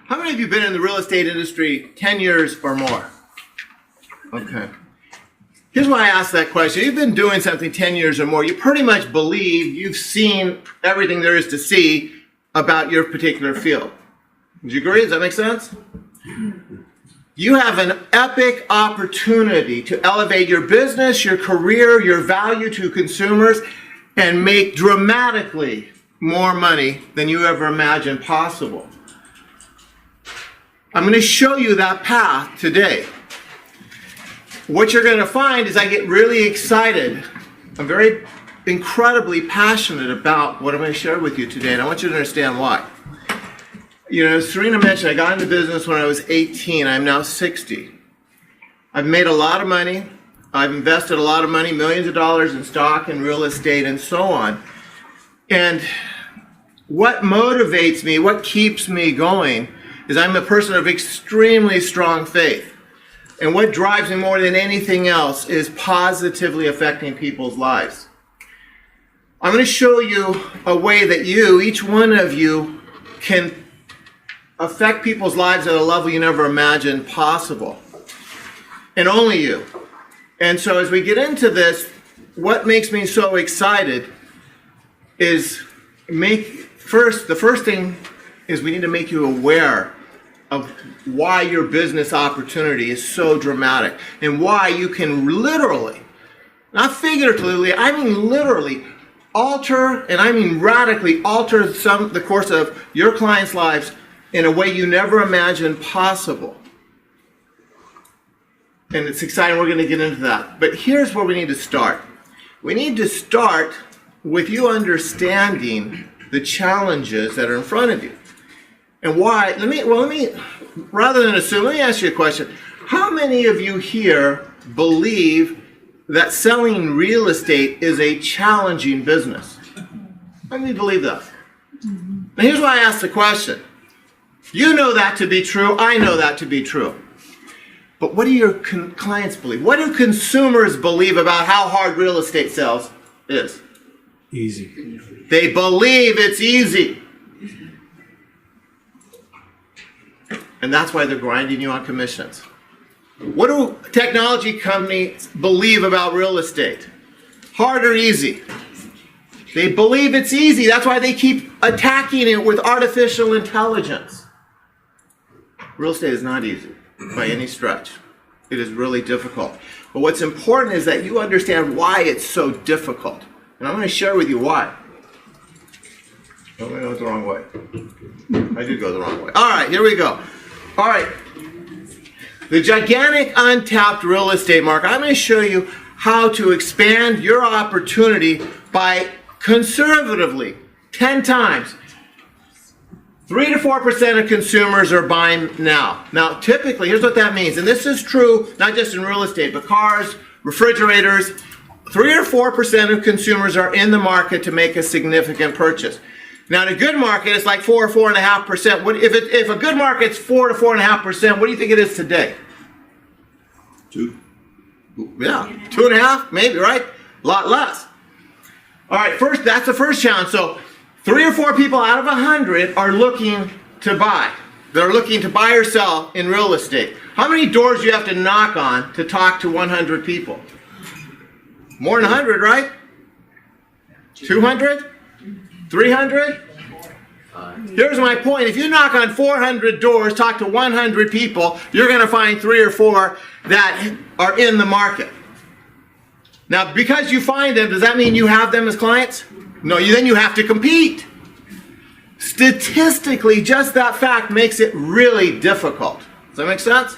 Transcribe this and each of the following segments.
How many of you have been in the real estate industry 10 years or more? Okay. Here's why I asked that question. You've been doing something 10 years or more. You pretty much believe you've seen everything there is to see about your particular field. Would you agree? Does that make sense? You have an epic opportunity to elevate your business, your career, your value to consumers, and make dramatically more money than you ever imagined possible. I'm going to show you that path today. What you're going to find is I get really excited. I'm very incredibly passionate about what I'm going to share with you today, and I want you to understand why. You know, as Serena mentioned, I got into business when I was 18. I'm now 60. I've made a lot of money. I've invested a lot of money, millions of dollars in stock and real estate and so on. And what motivates me, what keeps me going, is I'm a person of extremely strong faith. And what drives me more than anything else is positively affecting people's lives. I'm going to show you a way that you, each one of you, can affect people's lives at a level you never imagined possible. And only you. And so as we get into this, what makes me so excited is the first thing is we need to make you aware of why your business opportunity is so dramatic and why you can literally, not figuratively, I mean literally, alter, and I mean radically alter the course of your clients' lives in a way you never imagined possible. And it's exciting, we're going to get into that. But here's where we need to start. We need to start with you understanding the challenges that are in front of you. And why, rather than assume, let me ask you a question. How many of you here believe that selling real estate is a challenging business? How many believe that? Now here's why I asked the question. You know that to be true, I know that to be true. But what do your clients believe? What do consumers believe about how hard real estate sales is? Easy. They believe it's easy. And that's why they're grinding you on commissions. What do technology companies believe about real estate? Hard or easy? They believe it's easy. That's why they keep attacking it with artificial intelligence. Real estate is not easy by any stretch. It is really difficult. But what's important is that you understand why it's so difficult. And I'm going to share with you why. Oh, I went the wrong way. I did go the wrong way. All right, here we go. All right. The gigantic untapped real estate market. I'm going to show you how to expand your opportunity by conservatively 10 times. 3 to 4% of consumers are buying now. Now, typically, here's what that means. And this is true not just in real estate, but cars, refrigerators. 3 or 4% of consumers are in the market to make a significant purchase. Now, in a good market, it's like 4 or 4.5%. If a good market's 4 to 4.5%, what do you think it is today? 2. Yeah, 2.5, maybe, right? A lot less. All right, that's the first challenge. So 3 or 4 people out of 100 are looking to buy. They're looking to buy or sell in real estate. How many doors do you have to knock on to talk to 100 people? More than 100, right? 200? 300? Here's my point. If you knock on 400 doors, talk to 100 people, you're going to find 3 or 4 that are in the market. Now, because you find them, does that mean you have them as clients? No, then you have to compete. Statistically, just that fact makes it really difficult. Does that make sense?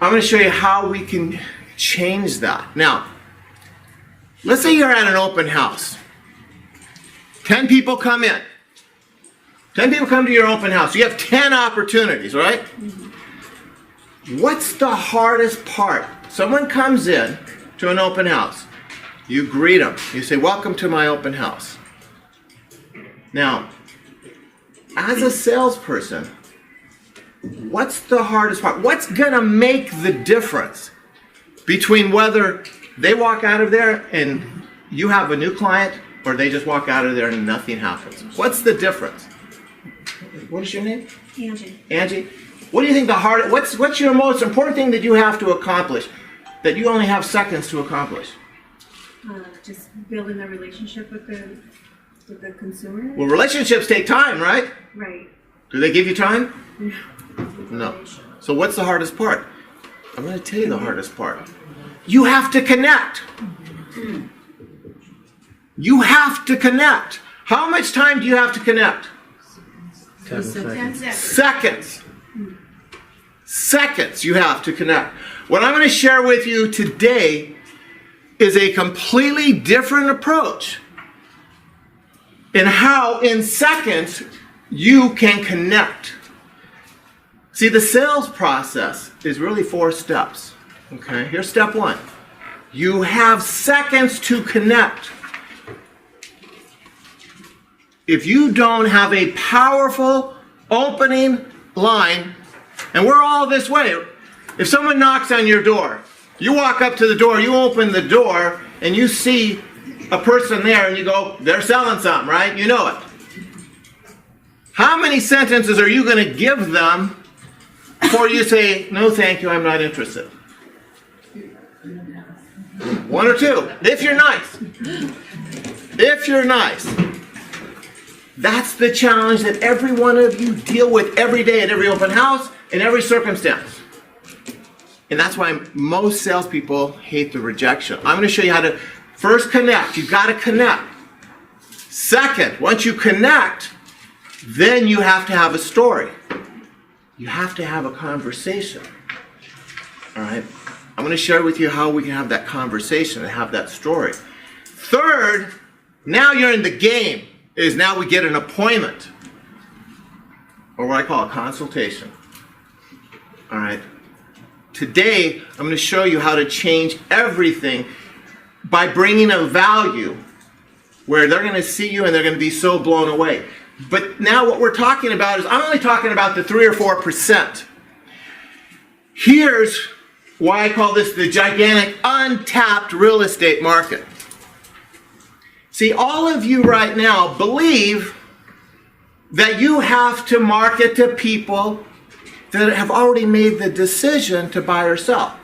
I'm going to show you how we can change that. Now, let's say you're at an open house. 10 people come in. 10 people come to your open house. You have 10 opportunities, right? What's the hardest part? Someone comes in to an open house. You greet them. You say, welcome to my open house. Now, as a salesperson, what's the hardest part? What's going to make the difference between whether they walk out of there and you have a new client or they just walk out of there and nothing happens? What's the difference? What is your name? Angie. Angie. What do you think what's your most important thing that you have to accomplish, that you only have seconds to accomplish? Just building a relationship with the consumer. Well, relationships take time, right? Right. Do they give you time? No. No. So what's the hardest part? I'm going to tell you the hardest part. You have to connect. You have to connect. How much time do you have to connect? 10 seconds. Seconds. Seconds you have to connect. What I'm going to share with you today is a completely different approach in how in seconds you can connect. See, the sales process is really 4 steps. Okay, here's step 1. You have seconds to connect. If you don't have a powerful opening line, and we're all this way. If someone knocks on your door, you walk up to the door, you open the door, and you see a person there, and you go, they're selling something, right? You know it. How many sentences are you going to give them before you say, no thank you, I'm not interested? 1 or 2, if you're nice. If you're nice. That's the challenge that every one of you deal with every day at every open house, in every circumstance. And that's why most salespeople hate the rejection. I'm going to show you how to first connect. You've got to connect. Second, once you connect, then you have to have a story. You have to have a conversation. All right? I'm going to share with you how we can have that conversation and have that story. Third, now you're in the game, is now we get an appointment, or what I call a consultation. All right. Today, I'm going to show you how to change everything by bringing a value where they're going to see you and they're going to be so blown away. But now what we're talking about is, I'm only talking about the 3 or 4%. Here's why I call this the gigantic untapped real estate market. See, all of you right now believe that you have to market to people that have already made the decision to buy or sell.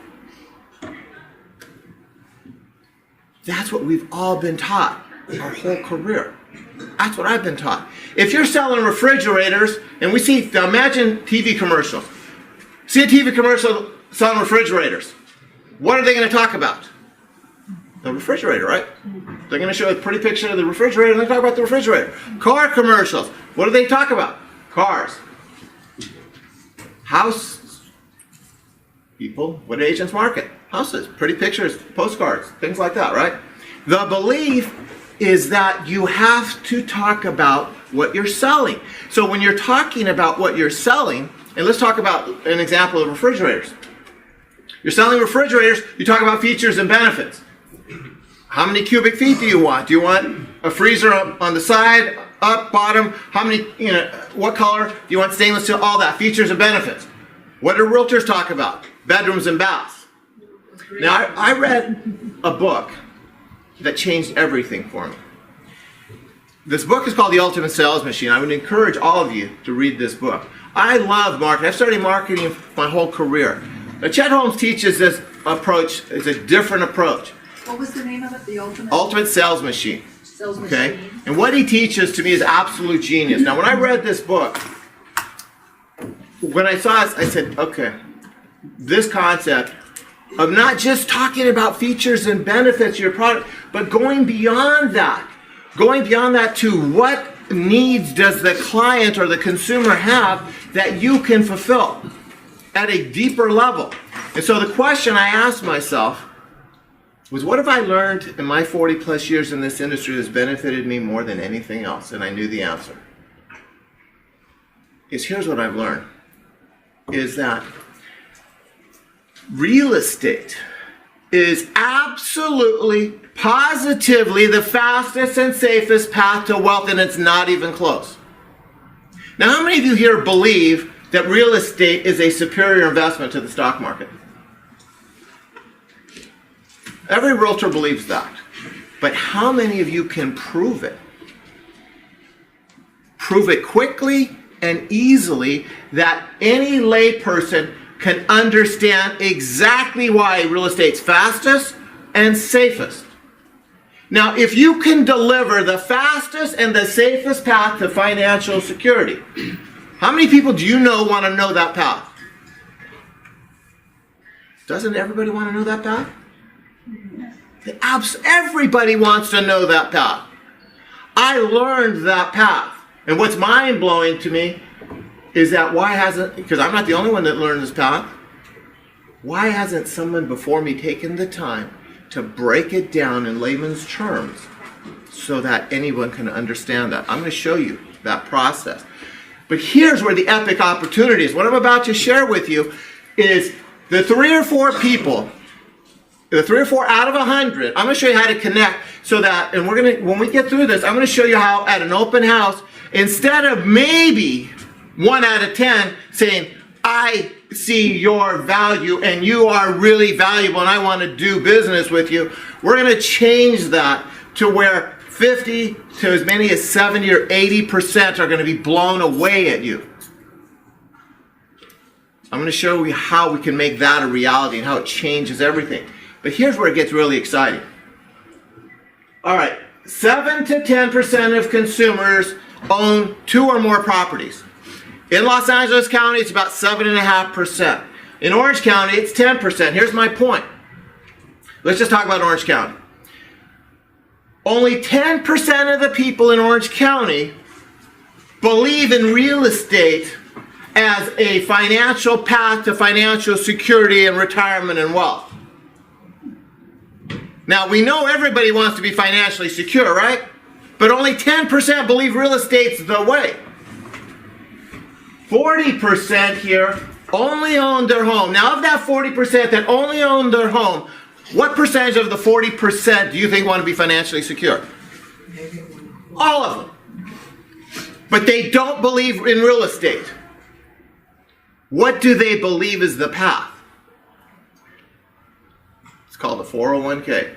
That's what we've all been taught our whole career. That's what I've been taught. If you're selling refrigerators, and we see, now imagine TV commercials. See a TV commercial selling refrigerators. What are they going to talk about? The refrigerator, right? They're going to show a pretty picture of the refrigerator and they talk about the refrigerator. Car commercials. What do they talk about? Cars. House people. What do agents market? Houses. Pretty pictures, postcards, things like that, right? The belief is that you have to talk about what you're selling. So when you're talking about what you're selling, and let's talk about an example of refrigerators. You're selling refrigerators, you talk about features and benefits. How many cubic feet do you want? Do you want a freezer on the side, up, bottom? How many, what color? Do you want stainless steel? All that, features and benefits. What do realtors talk about? Bedrooms and baths. Now, I read a book that changed everything for me. This book is called The Ultimate Sales Machine. I would encourage all of you to read this book. I love marketing. I've started marketing my whole career. Now, Chet Holmes teaches this approach. It's a different approach. What was the name of it? The Ultimate Sales Machine. Sales Okay? Machine. And what he teaches to me is absolute genius. Now, when I read this book, when I saw it, I said, okay, this concept of not just talking about features and benefits of your product, but going beyond that. Going beyond that to what needs does the client or the consumer have that you can fulfill at a deeper level. And so the question I asked myself was, what have I learned in my 40 plus years in this industry that's benefited me more than anything else? And I knew the answer. Here's what I've learned, is that real estate is absolutely, positively the fastest and safest path to wealth, and it's not even close. Now, how many of you here believe that real estate is a superior investment to the stock market? Every realtor believes that. But how many of you can prove it? Prove it quickly and easily that any layperson can understand exactly why real estate's fastest and safest. Now, if you can deliver the fastest and the safest path to financial security, how many people do you know want to know that path? Doesn't everybody want to know that path? Everybody wants to know that path. I learned that path. And what's mind-blowing to me is that why hasn't, because I'm not the only one that learned this path, why hasn't someone before me taken the time to break it down in layman's terms so that anyone can understand that? I'm going to show you that process. But here's where the epic opportunity is. What I'm about to share with you is the 3 or 4 people, the 3 or 4 out of 100, I'm going to show you how to connect so that, and we're going to, when we get through this, I'm going to show you how at an open house, instead of maybe 1 out of 10 saying, I see your value and you are really valuable and I want to do business with you, we're going to change that to where 50 to as many as 70 or 80% are going to be blown away at you. I'm going to show you how we can make that a reality and how it changes everything. But here's where it gets really exciting. All right, 7 to 10% of consumers own 2 or more properties. In Los Angeles County, it's about 7.5%. In Orange County, it's 10%. Here's my point. Let's just talk about Orange County. Only 10% of the people in Orange County believe in real estate as a financial path to financial security and retirement and wealth. Now, we know everybody wants to be financially secure, right? But only 10% believe real estate's the way. 40% here only own their home. Now, of that 40% that only own their home, what percentage of the 40% do you think want to be financially secure? All of them. But they don't believe in real estate. What do they believe is the path? It's called a 401k.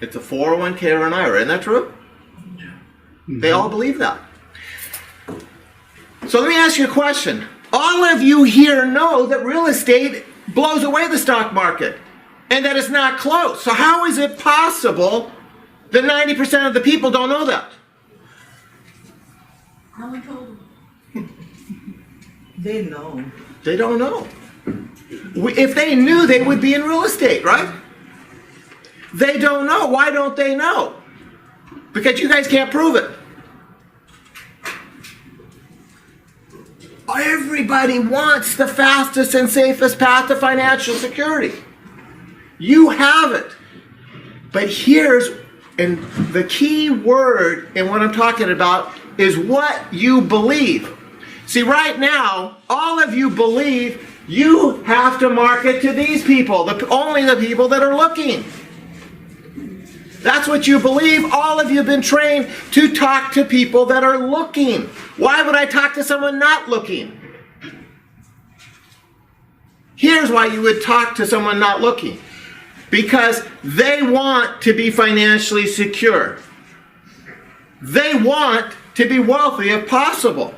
It's a 401k or an IRA. Isn't that true? They all believe that. So let me ask you a question. All of you here know that real estate blows away the stock market and that it's not close. So how is it possible that 90% of the people don't know that? No one told them. They know. They don't know. If they knew, they would be in real estate, right? They don't know. Why don't they know? Because you guys can't prove it. Everybody wants the fastest and safest path to financial security. You have it. But here's, and the key word in what I'm talking about is what you believe. See, right now, all of you believe you have to market to these people, only the people that are looking. That's what you believe. All of you have been trained to talk to people that are looking. Why would I talk to someone not looking? Here's why you would talk to someone not looking. Because they want to be financially secure. They want to be wealthy if possible.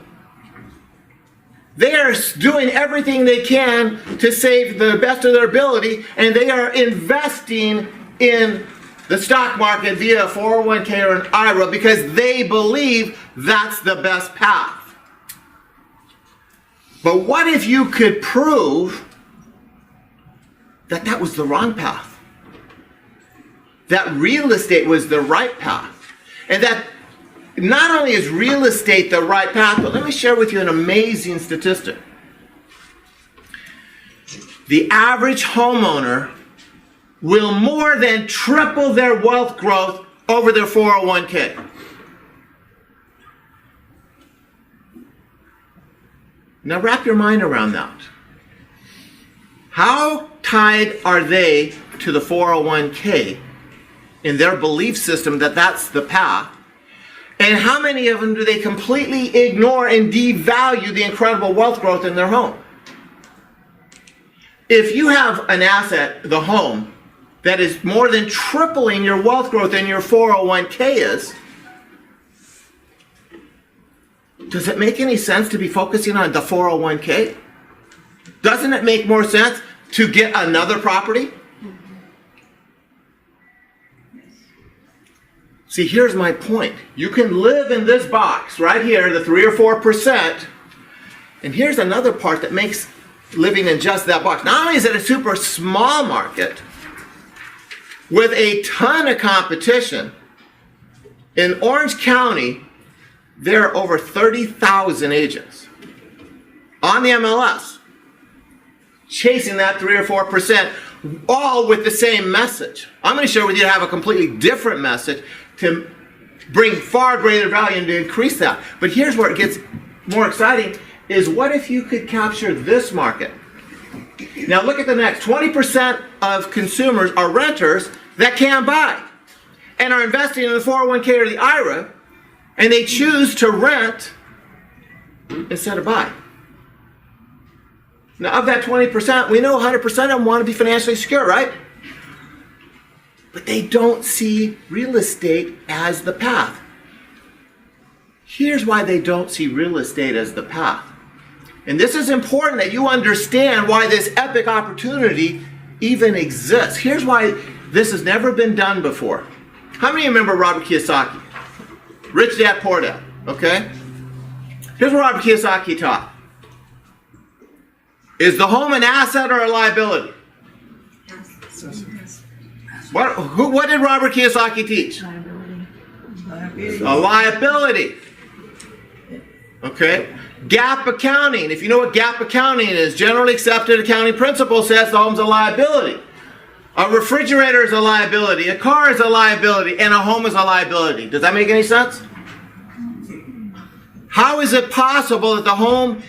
They are doing everything they can to save the best of their ability, and they are investing in the stock market via a 401k or an IRA because they believe that's the best path. But what if you could prove that that was the wrong path? That real estate was the right path. And that not only is real estate the right path, but let me share with you an amazing statistic. The average homeowner will more than triple their wealth growth over their 401k. Now wrap your mind around that. How tied are they to the 401k in their belief system that that's the path? And how many of them do they completely ignore and devalue the incredible wealth growth in their home? If you have an asset, the home, that is more than tripling your wealth growth than your 401k is, Does it make any sense to be focusing on the 401k? Doesn't it make more sense to get another property? See, here's my point. You can live in this box right here, the 3 or 4%, and here's another part that makes living in just that box. Not only is it a super small market with a ton of competition, in Orange County, there are over 30,000 agents on the MLS chasing that 3 or 4%, all with the same message. I'm going to share with you to have a completely different message to bring far greater value and to increase that. But here's where it gets more exciting, is what if you could capture this market? Now look at the next. 20% of consumers are renters that can't buy and are investing in the 401k or the IRA, and they choose to rent instead of buy. Now of that 20%, we know 100% of them want to be financially secure, right? But they don't see real estate as the path. Here's why they don't see real estate as the path. And this is important that you understand why this epic opportunity even exists. Here's why this has never been done before. How many remember Robert Kiyosaki? Rich Dad, Poor Dad, okay? Here's what Robert Kiyosaki taught. Is the home an asset or a liability? What did Robert Kiyosaki teach? Liability. A liability. Okay? GAAP accounting. If you know what GAAP accounting is, generally accepted accounting principle says the home's a liability. A refrigerator is a liability. A car is a liability. And a home is a liability. Does that make any sense? How is it possible that the home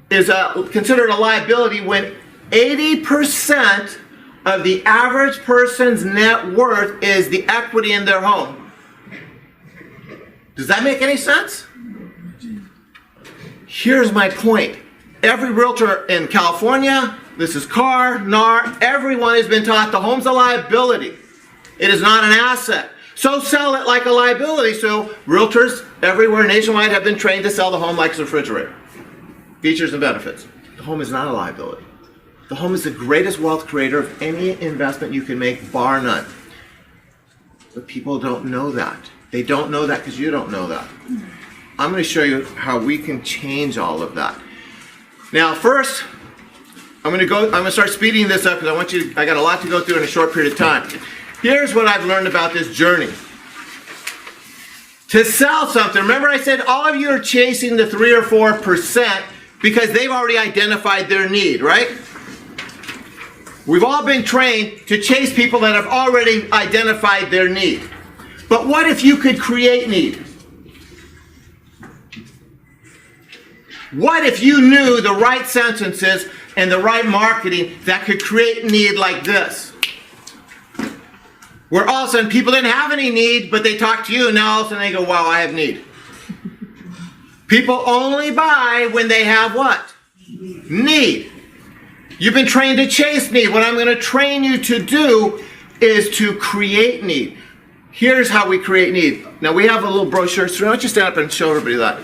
is considered a liability when 80% of the average person's net worth is the equity in their home? Does that make any sense? Here's my point. Every realtor in California, this is Carr, NAR, everyone has been taught the home's a liability. It is not an asset. So sell it like a liability. So realtors everywhere nationwide have been trained to sell the home like a refrigerator. Features and benefits. The home is not a liability. The home is the greatest wealth creator of any investment you can make, bar none. But people don't know that. They don't know that because you don't know that. I'm going to show you how we can change all of that. Now, first, I'm going to start speeding this up because I got a lot to go through in a short period of time. Here's what I've learned about this journey. To sell something, remember I said all of you are chasing the 3 or 4% because they've already identified their need, right? We've all been trained to chase people that have already identified their need. But what if you could create need? What if you knew the right sentences and the right marketing that could create need like this? Where all of a sudden people didn't have any need, but they talk to you, and now all of a sudden they go, wow, I have need. People only buy when they have what? Need. You've been trained to chase need. What I'm going to train you to do is to create need. Here's how we create need. Now we have a little brochure, so why don't you stand up and show everybody that.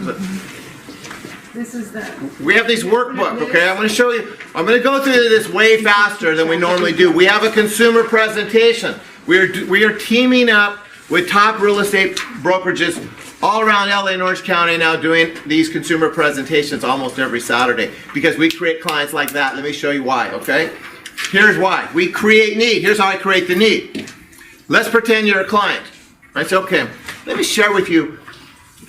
This is the... We have these workbook, okay? I'm going to show you. I'm going to go through this way faster than we normally do. We have a consumer presentation. We are teaming up with top real estate brokerages all around LA and Orange County now doing these consumer presentations almost every Saturday because we create clients like that. Let me show you why, okay? Here's why. We create need. Here's how I create the need. Let's pretend you're a client. I say, okay, let me share with you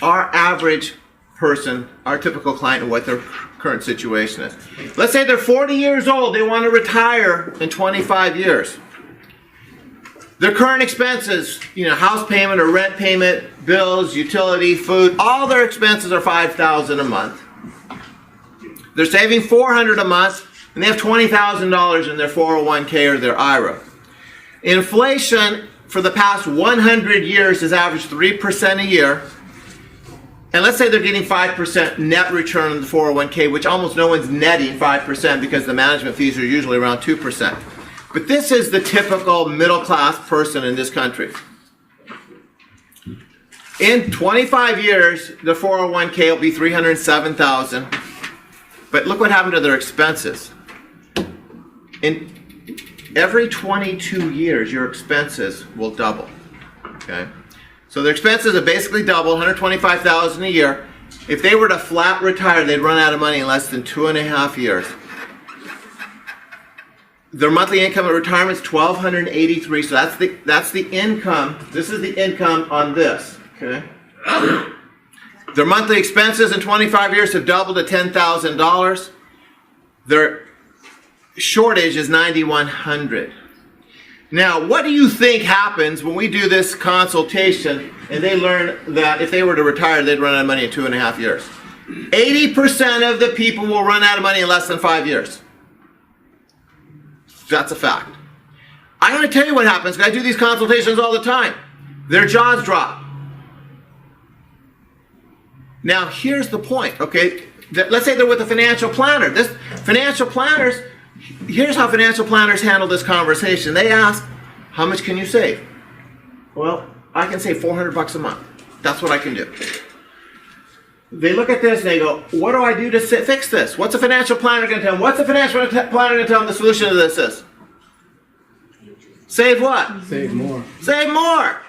our average person, our typical client, and what their current situation is. Let's say they're 40 years old. They want to retire in 25 years. Their current expenses, house payment or rent payment, bills, utility, food, all their expenses are $5,000 a month. They're saving $400 a month, and they have $20,000 in their 401k or their IRA. Inflation for the past 100 years has averaged 3% a year. And let's say they're getting 5% net return on the 401k, which almost no one's netting 5% because the management fees are usually around 2%. But this is the typical middle-class person in this country. In 25 years, the 401k will be $307,000. But look what happened to their expenses. In every 22 years, your expenses will double. Okay? So their expenses have basically doubled, $125,000 a year. If they were to flat retire, they'd run out of money in less than 2.5 years. Their monthly income at retirement is $1,283. So that's the income. This is the income on this. Okay. Their monthly expenses in 25 years have doubled to $10,000. Their shortage is $9,100. Now, what do you think happens when we do this consultation and they learn that if they were to retire, they'd run out of money in 2.5 years? 80% of the people will run out of money in less than 5 years. That's a fact. I'm going to tell you what happens, because I do these consultations all the time. Their jaws drop. Now, here's the point, okay? Let's say they're with a financial planner. Here's how financial planners handle this conversation. They ask, how much can you save? Well, I can save $400 a month. That's what I can do. They look at this and they go, what do I do to fix this? What's a financial planner going to tell them? What's a financial planner going to tell them the solution to this is? Save what? Save more. Save more.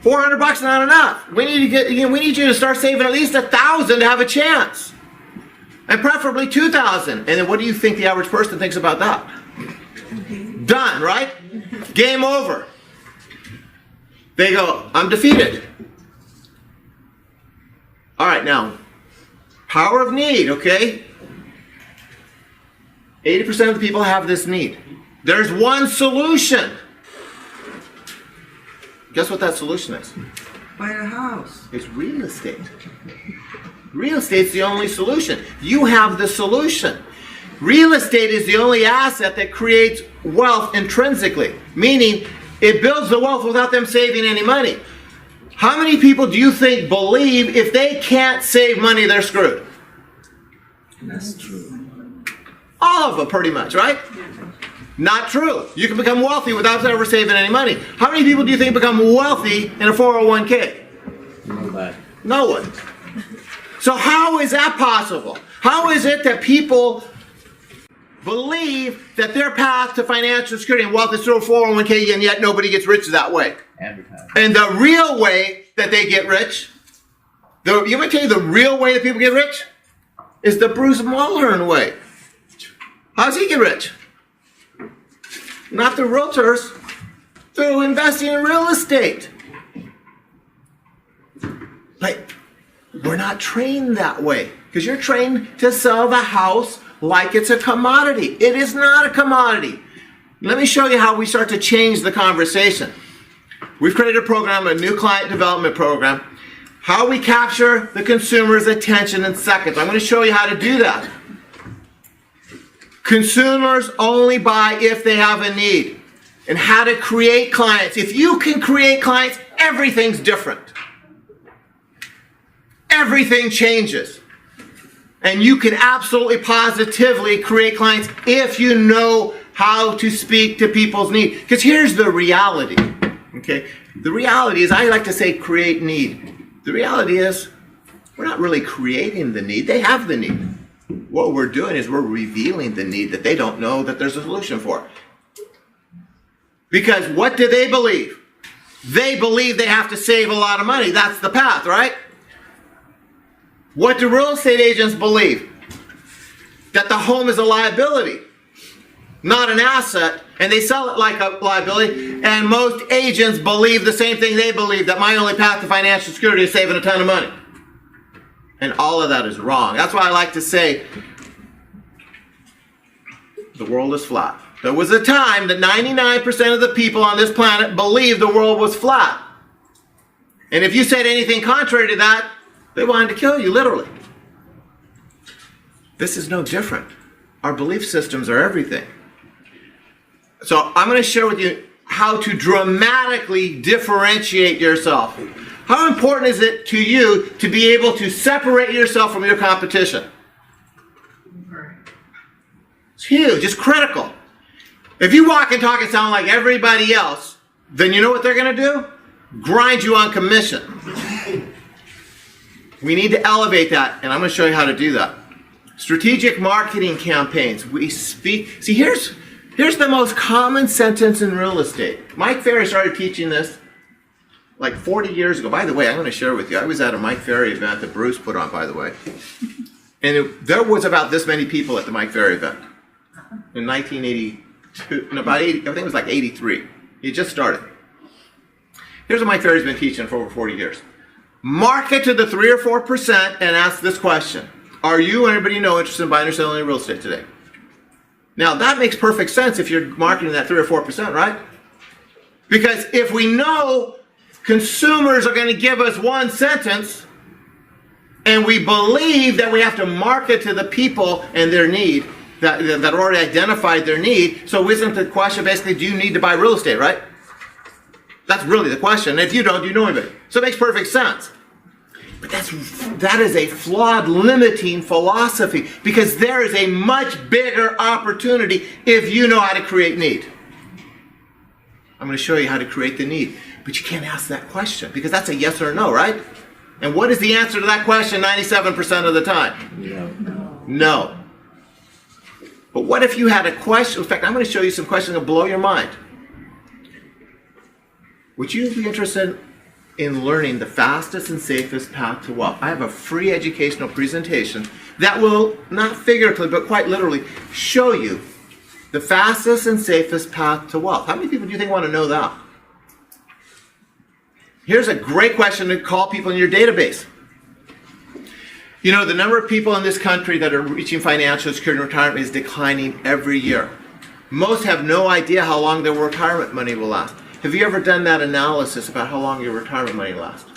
$400 not enough. We need you to start saving at least $1,000 to have a chance, and preferably $2,000. And then what do you think the average person thinks about that? Done, right? Game over. They go, I'm defeated. All right, now, power of need, okay? 80% of the people have this need. There's one solution. Guess what that solution is? Buy a house. It's real estate. Real estate's the only solution. You have the solution. Real estate is the only asset that creates wealth intrinsically, meaning it builds the wealth without them saving any money. How many people do you think believe if they can't save money, they're screwed? That's true. All of them, pretty much, right? Not true. You can become wealthy without ever saving any money. How many people do you think become wealthy in a 401k? Nobody. No one. So how is that possible? How is it that people believe that their path to financial security and wealth is through a 401k, and yet nobody gets rich that way? Advertising. And the real way that they get rich, you want to tell you the real way that people get rich? Is the Bruce Mulhern way. How does he get rich? Not through realtors, through investing in real estate. Like, we're not trained that way, because you're trained to sell the house like it's a commodity. It is not a commodity. Let me show you how we start to change the conversation. We've created a program, a new client development program, how we capture the consumer's attention in seconds. I'm going to show you how to do that. Consumers only buy if they have a need, and how to create clients. If you can create clients, everything's different. Everything changes. And you can absolutely positively create clients if you know how to speak to people's needs. Because here's the reality. Okay? The reality is, I like to say create need. The reality is, we're not really creating the need. They have the need. What we're doing is we're revealing the need that they don't know that there's a solution for. Because what do they believe? They believe they have to save a lot of money. That's the path, right? What do real estate agents believe? That the home is a liability, not an asset, and they sell it like a liability. And most agents believe the same thing they believe, that my only path to financial security is saving a ton of money. And all of that is wrong. That's why I like to say the world is flat. There was a time that 99% of the people on this planet believed the world was flat. And if you said anything contrary to that, they wanted to kill you, literally. This is no different. Our belief systems are everything. So I'm going to share with you how to dramatically differentiate yourself. How important is it to you to be able to separate yourself from your competition? It's huge. It's critical. If you walk and talk and sound like everybody else, then you know what they're going to do? grind you on commission. We need to elevate that, and I'm going to show you how to do that. Strategic marketing campaigns. We speak. See, here's the most common sentence in real estate. Mike Ferry started teaching this like 40 years ago. By the way, I'm going to share with you. I was at a Mike Ferry event that Bruce put on, by the way. And there was about this many people at the Mike Ferry event in 1982. No, about 80, I think it was like 83. He just started. Here's what Mike Ferry's been teaching for over 40 years. Market to the 3 or 4% and ask this question. Are you or anybody you know interested in buying or selling any real estate today? Now, that makes perfect sense if you're marketing that 3 or 4%, right? Because if we know consumers are going to give us one sentence, and we believe that we have to market to the people and their need, that already identified their need, so isn't the question basically, do you need to buy real estate, right? That's really the question. And if you don't, you know anybody. So it makes perfect sense. But that is a flawed, limiting philosophy, because there is a much bigger opportunity if you know how to create need. I'm going to show you how to create the need. But you can't ask that question, because that's a yes or no, right? And what is the answer to that question 97% of the time? No. But what if you had a question? In fact, I'm going to show you some questions that will blow your mind. Would you be interested in learning the fastest and safest path to wealth? I have a free educational presentation that will, not figuratively, but quite literally, show you the fastest and safest path to wealth. How many people do you think want to know that? Here's a great question to call people in your database. You know, the number of people in this country that are reaching financial security and retirement is declining every year. Most have no idea how long their retirement money will last. Have you ever done that analysis about how long your retirement money lasts?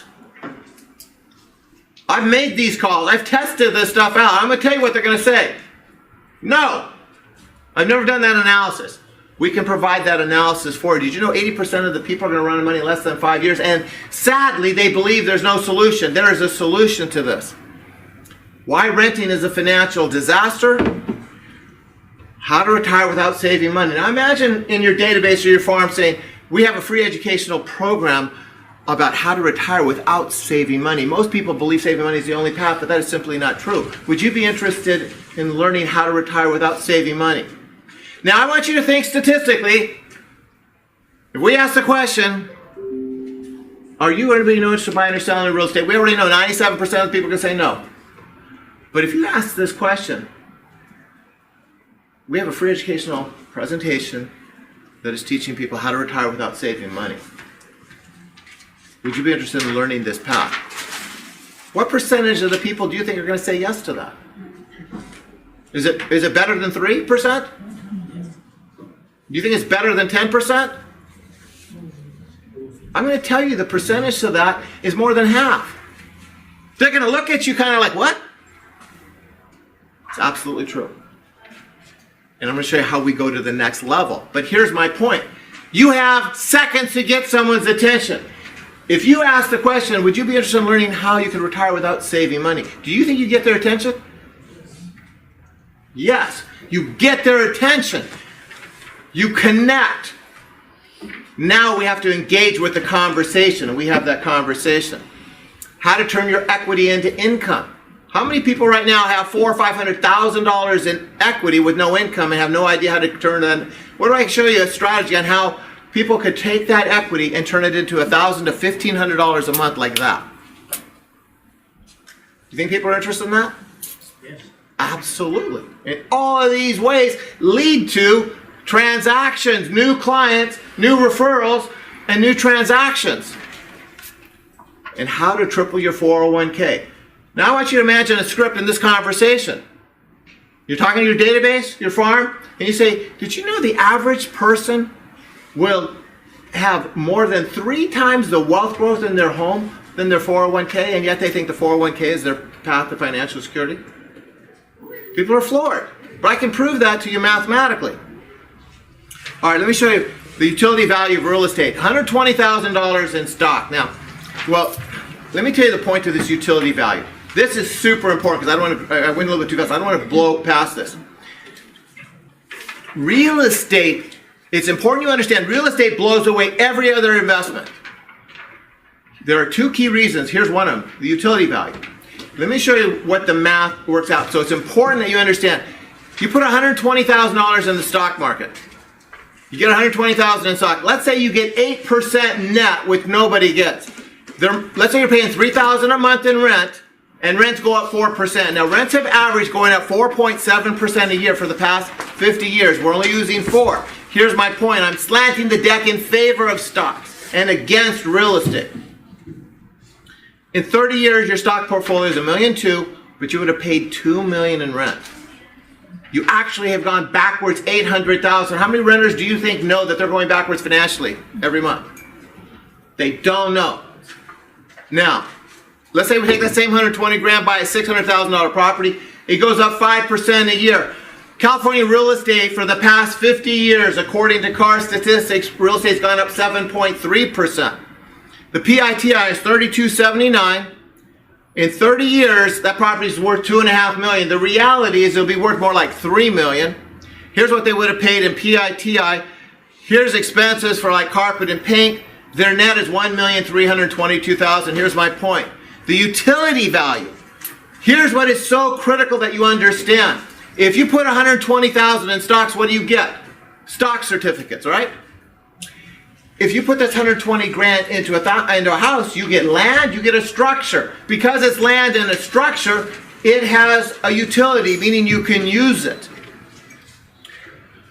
I've made these calls. I've tested this stuff out. I'm going to tell you what they're going to say. No. I've never done that analysis. We can provide that analysis for you. Did you know 80% of the people are going to run out of money in less than 5 years? And sadly, they believe there's no solution. There is a solution to this. Why renting is a financial disaster? How to retire without saving money. Now imagine in your database or your farm saying, we have a free educational program about how to retire without saving money. Most people believe saving money is the only path, but that is simply not true. Would you be interested in learning how to retire without saving money? Now, I want you to think statistically. If we ask the question, are you or anybody know interested in buying or selling real estate? We already know 97% of the people can say no. But if you ask this question, we have a free educational presentation that is teaching people how to retire without saving money. Would you be interested in learning this path? What percentage of the people do you think are going to say yes to that? Is it better than 3%? Do you think it's better than 10%? I'm going to tell you the percentage to that is more than half. They're going to look at you kind of like, what? It's absolutely true. And I'm going to show you how we go to the next level. But here's my point. You have seconds to get someone's attention. If you ask the question, would you be interested in learning how you can retire without saving money? Do you think you get their attention? Yes. You get their attention. You connect. Now we have to engage with the conversation, and we have that conversation. How to turn your equity into income. How many people right now have $400,000 or $500,000 in equity with no income and have no idea how to turn that? What do I show you a strategy on how people could take that equity and turn it into $1,000 to $1,500 a month like that? Do you think people are interested in that? Yes. Absolutely. And all of these ways lead to transactions, new clients, new referrals, and new transactions. And how to triple your 401k. Now I want you to imagine a script in this conversation. You're talking to your database, your farm, and you say, did you know the average person will have more than 3 times the wealth growth in their home than their 401k, and yet they think the 401k is their path to financial security? People are floored. But I can prove that to you mathematically. All right, let me show you the utility value of real estate. $120,000 in stock. Now, well, let me tell you the point of this utility value. This is super important because I went a little bit too fast. I don't want to blow past this. Real estate, it's important you understand, real estate blows away every other investment. There are two key reasons. Here's one of them, the utility value. Let me show you what the math works out. So it's important that you understand. You put $120,000 in the stock market. You get $120,000 in stock. Let's say you get 8% net, which nobody gets. Let's say you're paying $3,000 a month in rent, and rents go up 4%. Now rents have averaged going up 4.7% a year for the past 50 years. We're only using 4. Here's my point. I'm slanting the deck in favor of stocks and against real estate. In 30 years, your stock portfolio is $1.2 million, but you would have paid $2 million in rent. You actually have gone backwards $800,000. How many renters do you think know that they're going backwards financially every month? They don't know. Now, let's say we take that same 120 grand, buy a $600,000 property. It goes up 5% a year. California real estate for the past 50 years, according to CAR statistics, real estate's gone up 7.3%. The PITI is $32.79. In 30 years, that property is worth $2.5 million. The reality is it'll be worth more like $3 million. Here's what they would have paid in PITI. Here's expenses for like carpet and paint. Their net is $1,322,000. Here's my point. The utility value. Here's what is so critical that you understand. If you put $120,000 in stocks, what do you get? Stock certificates, right? If you put this 120 grand into a house, you get land, you get a structure. Because it's land and a structure, it has a utility, meaning you can use it.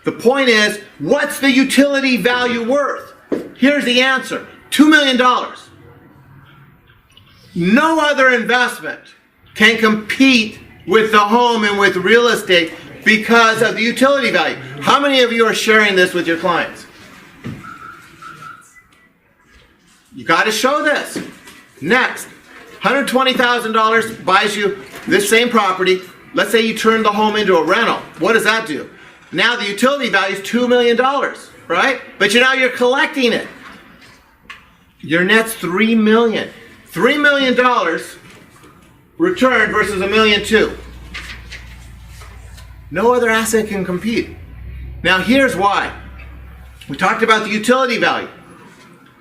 The point is, what's the utility value worth? Here's the answer, $2 million. No other investment can compete with the home and with real estate because of the utility value. How many of you are sharing this with your clients? You got to show this. Next, $120,000 buys you this same property. Let's say you turn the home into a rental. What does that do? Now the utility value is $2 million, right? But now you're collecting it. Your net's $3 million. $3 million return versus $1.2 million. No other asset can compete. Now here's why. We talked about the utility value.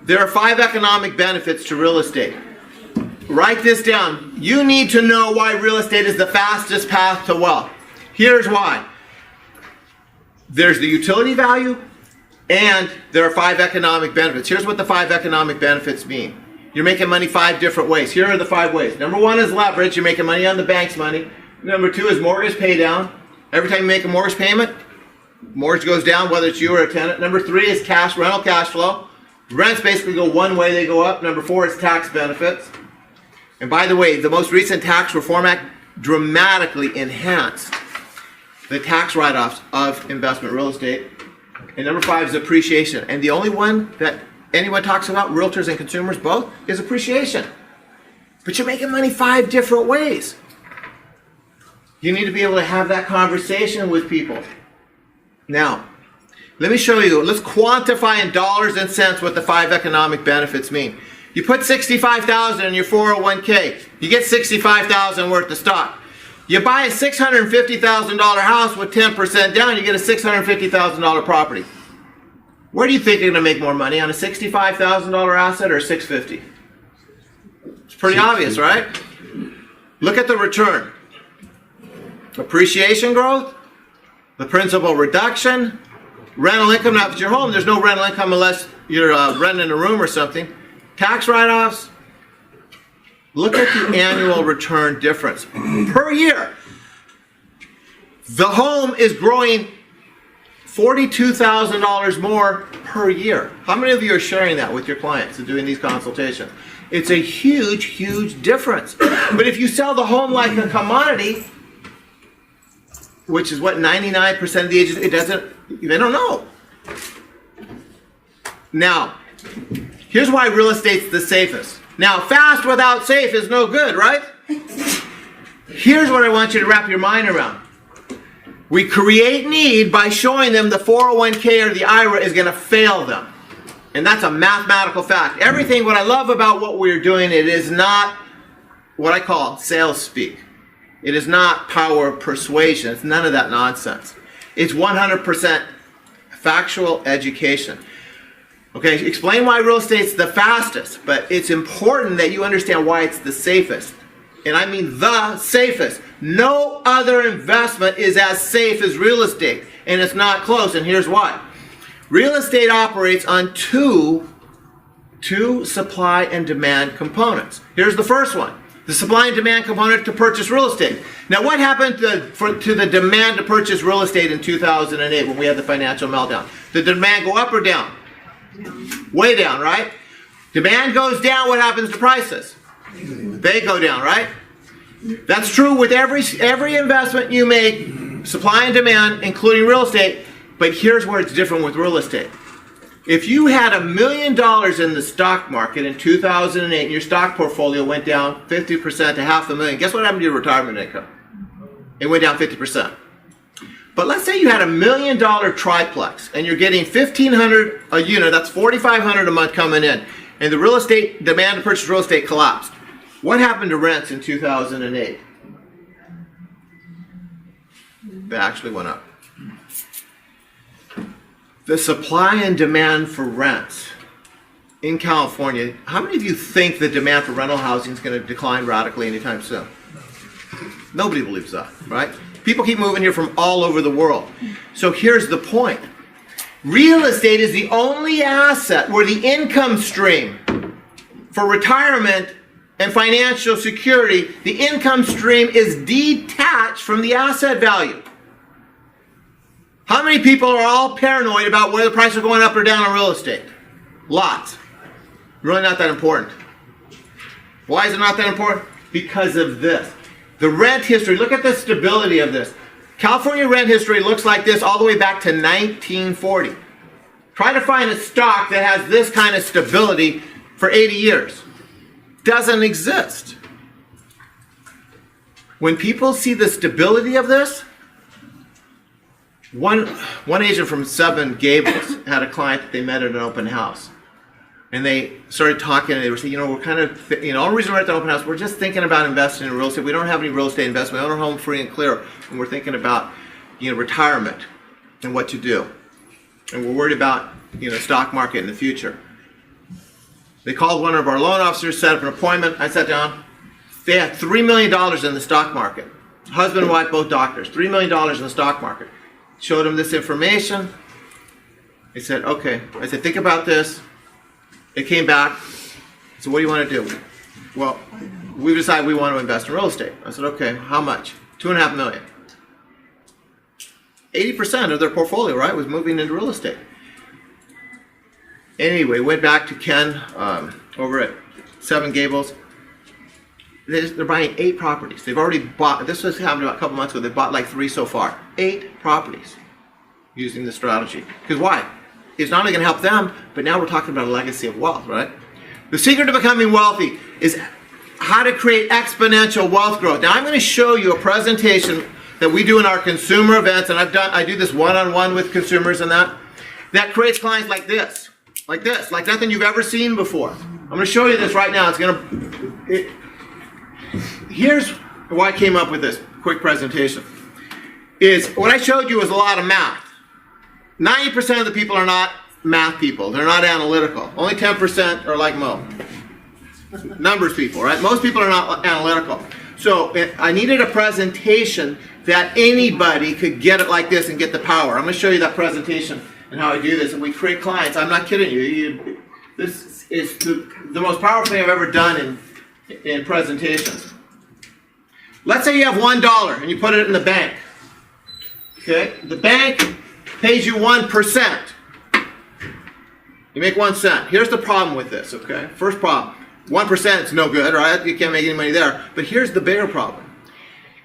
There are 5 economic benefits to real estate. Write this down. You need to know why real estate is the fastest path to wealth. Here's why. There's the utility value, and there are 5 economic benefits. Here's what the 5 economic benefits mean. You're making money 5 different ways. Here are the 5 ways. Number 1 is leverage. You're making money on the bank's money. Number 2 is mortgage pay down. Every time you make a mortgage payment, mortgage goes down, whether it's you or a tenant. Number 3 is rental cash flow. Rents basically go one way, they go up. Number 4 is tax benefits. And by the way, the most recent Tax Reform Act dramatically enhanced the tax write-offs of investment real estate. And number 5 is appreciation. And the only one that anyone talks about, realtors and consumers both, is appreciation. But you're making money 5 different ways. You need to be able to have that conversation with people. Now, let me show you. Let's quantify in dollars and cents what the 5 economic benefits mean. You put $65,000 in your 401k. You get $65,000 worth of stock. You buy a $650,000 house with 10% down. You get a $650,000 property. Where do you think you're going to make more money, on a $65,000 asset or $650,000? It's pretty obvious, right? Look at the return. Appreciation growth, the principal reduction, rental income. Now, if it's your home, there's no rental income unless you're renting a room or something. Tax write-offs. Look at the annual return difference per year. The home is growing $42,000 more per year. How many of you are sharing that with your clients and doing these consultations? It's a huge, huge difference. But if you sell the home like a commodity, which is what 99% of the agents, they don't know. Now, here's why real estate's the safest. Now, fast without safe is no good, right? Here's what I want you to wrap your mind around. We create need by showing them the 401k or the IRA is going to fail them. And that's a mathematical fact. Everything, what I love about what we're doing, it is not what I call sales speak. It is not power of persuasion. It's none of that nonsense. It's 100% factual education. Okay, explain why real estate's the fastest, but it's important that you understand why it's the safest. And I mean the safest. No other investment is as safe as real estate, and it's not close, and here's why. Real estate operates on two supply and demand components. Here's the first one. The supply and demand component to purchase real estate. Now what happened to the demand to purchase real estate in 2008 when we had the financial meltdown? Did the demand go up or down? Way down, right? Demand goes down, what happens to prices? They go down, right? That's true with every investment you make, supply and demand, including real estate, but here's where it's different with real estate. If you had $1 million in the stock market in 2008 and your stock portfolio went down 50% to $500,000, guess what happened to your retirement income? It went down 50%. But let's say you had $1 million triplex and you're getting $1,500 a unit, that's $4,500 a month coming in, and the real estate demand to purchase real estate collapsed. What happened to rents in 2008? They actually went up. The supply and demand for rents in California, how many of you think the demand for rental housing is going to decline radically anytime soon? Nobody believes that, right? People keep moving here from all over the world. So here's the point. Real estate is the only asset where the income stream for retirement and financial security, the income stream is detached from the asset value. How many people are all paranoid about whether the prices are going up or down on real estate? Lots. Really not that important. Why is it not that important? Because of this. The rent history, look at the stability of this. California rent history looks like this all the way back to 1940. Try to find a stock that has this kind of stability for 80 years. Doesn't exist. When people see the stability of this, one agent from Seven Gables had a client that they met at an open house. And they started talking and they were saying, we're kind of, the only reason we're at the open house, we're just thinking about investing in real estate. We don't have any real estate investment. We own our home free and clear. And we're thinking about, retirement and what to do. And we're worried about, stock market in the future. They called one of our loan officers, set up an appointment. I sat down. They had $3 million in the stock market. Husband and wife, both doctors. $3 million in the stock market. Showed them this information. They said, okay. I said, think about this. They came back. So what do you want to do? Well, we've decided we want to invest in real estate. I said, okay, how much? $2.5 million. 80% of their portfolio, right, was moving into real estate. Anyway, went back to Ken over at Seven Gables. They're buying 8 properties. They've already bought, this was happened about a couple months ago, they bought like 3 so far. 8 properties using this strategy. Because why? It's not only going to help them, but now we're talking about a legacy of wealth, right? The secret to becoming wealthy is how to create exponential wealth growth. Now I'm going to show you a presentation that we do in our consumer events, and I do this one-on-one with consumers and that creates clients like this, like nothing you've ever seen before. I'm going to show you this right now. Here's why I came up with this quick presentation. Is what I showed you was a lot of math. 90% of the people are not math people. They're not analytical. Only 10% are like Mo. Numbers people, right? Most people are not analytical. So I needed a presentation that anybody could get it like this and get the power. I'm going to show you that presentation and how I do this. And we create clients. I'm not kidding you. This is the most powerful thing I've ever done in presentations. Let's say you have $1 and you put it in the bank. Okay? The bank pays you 1%. You make 1 cent. Here's the problem with this, okay? First problem. 1% is no good, right? You can't make any money there. But here's the bigger problem.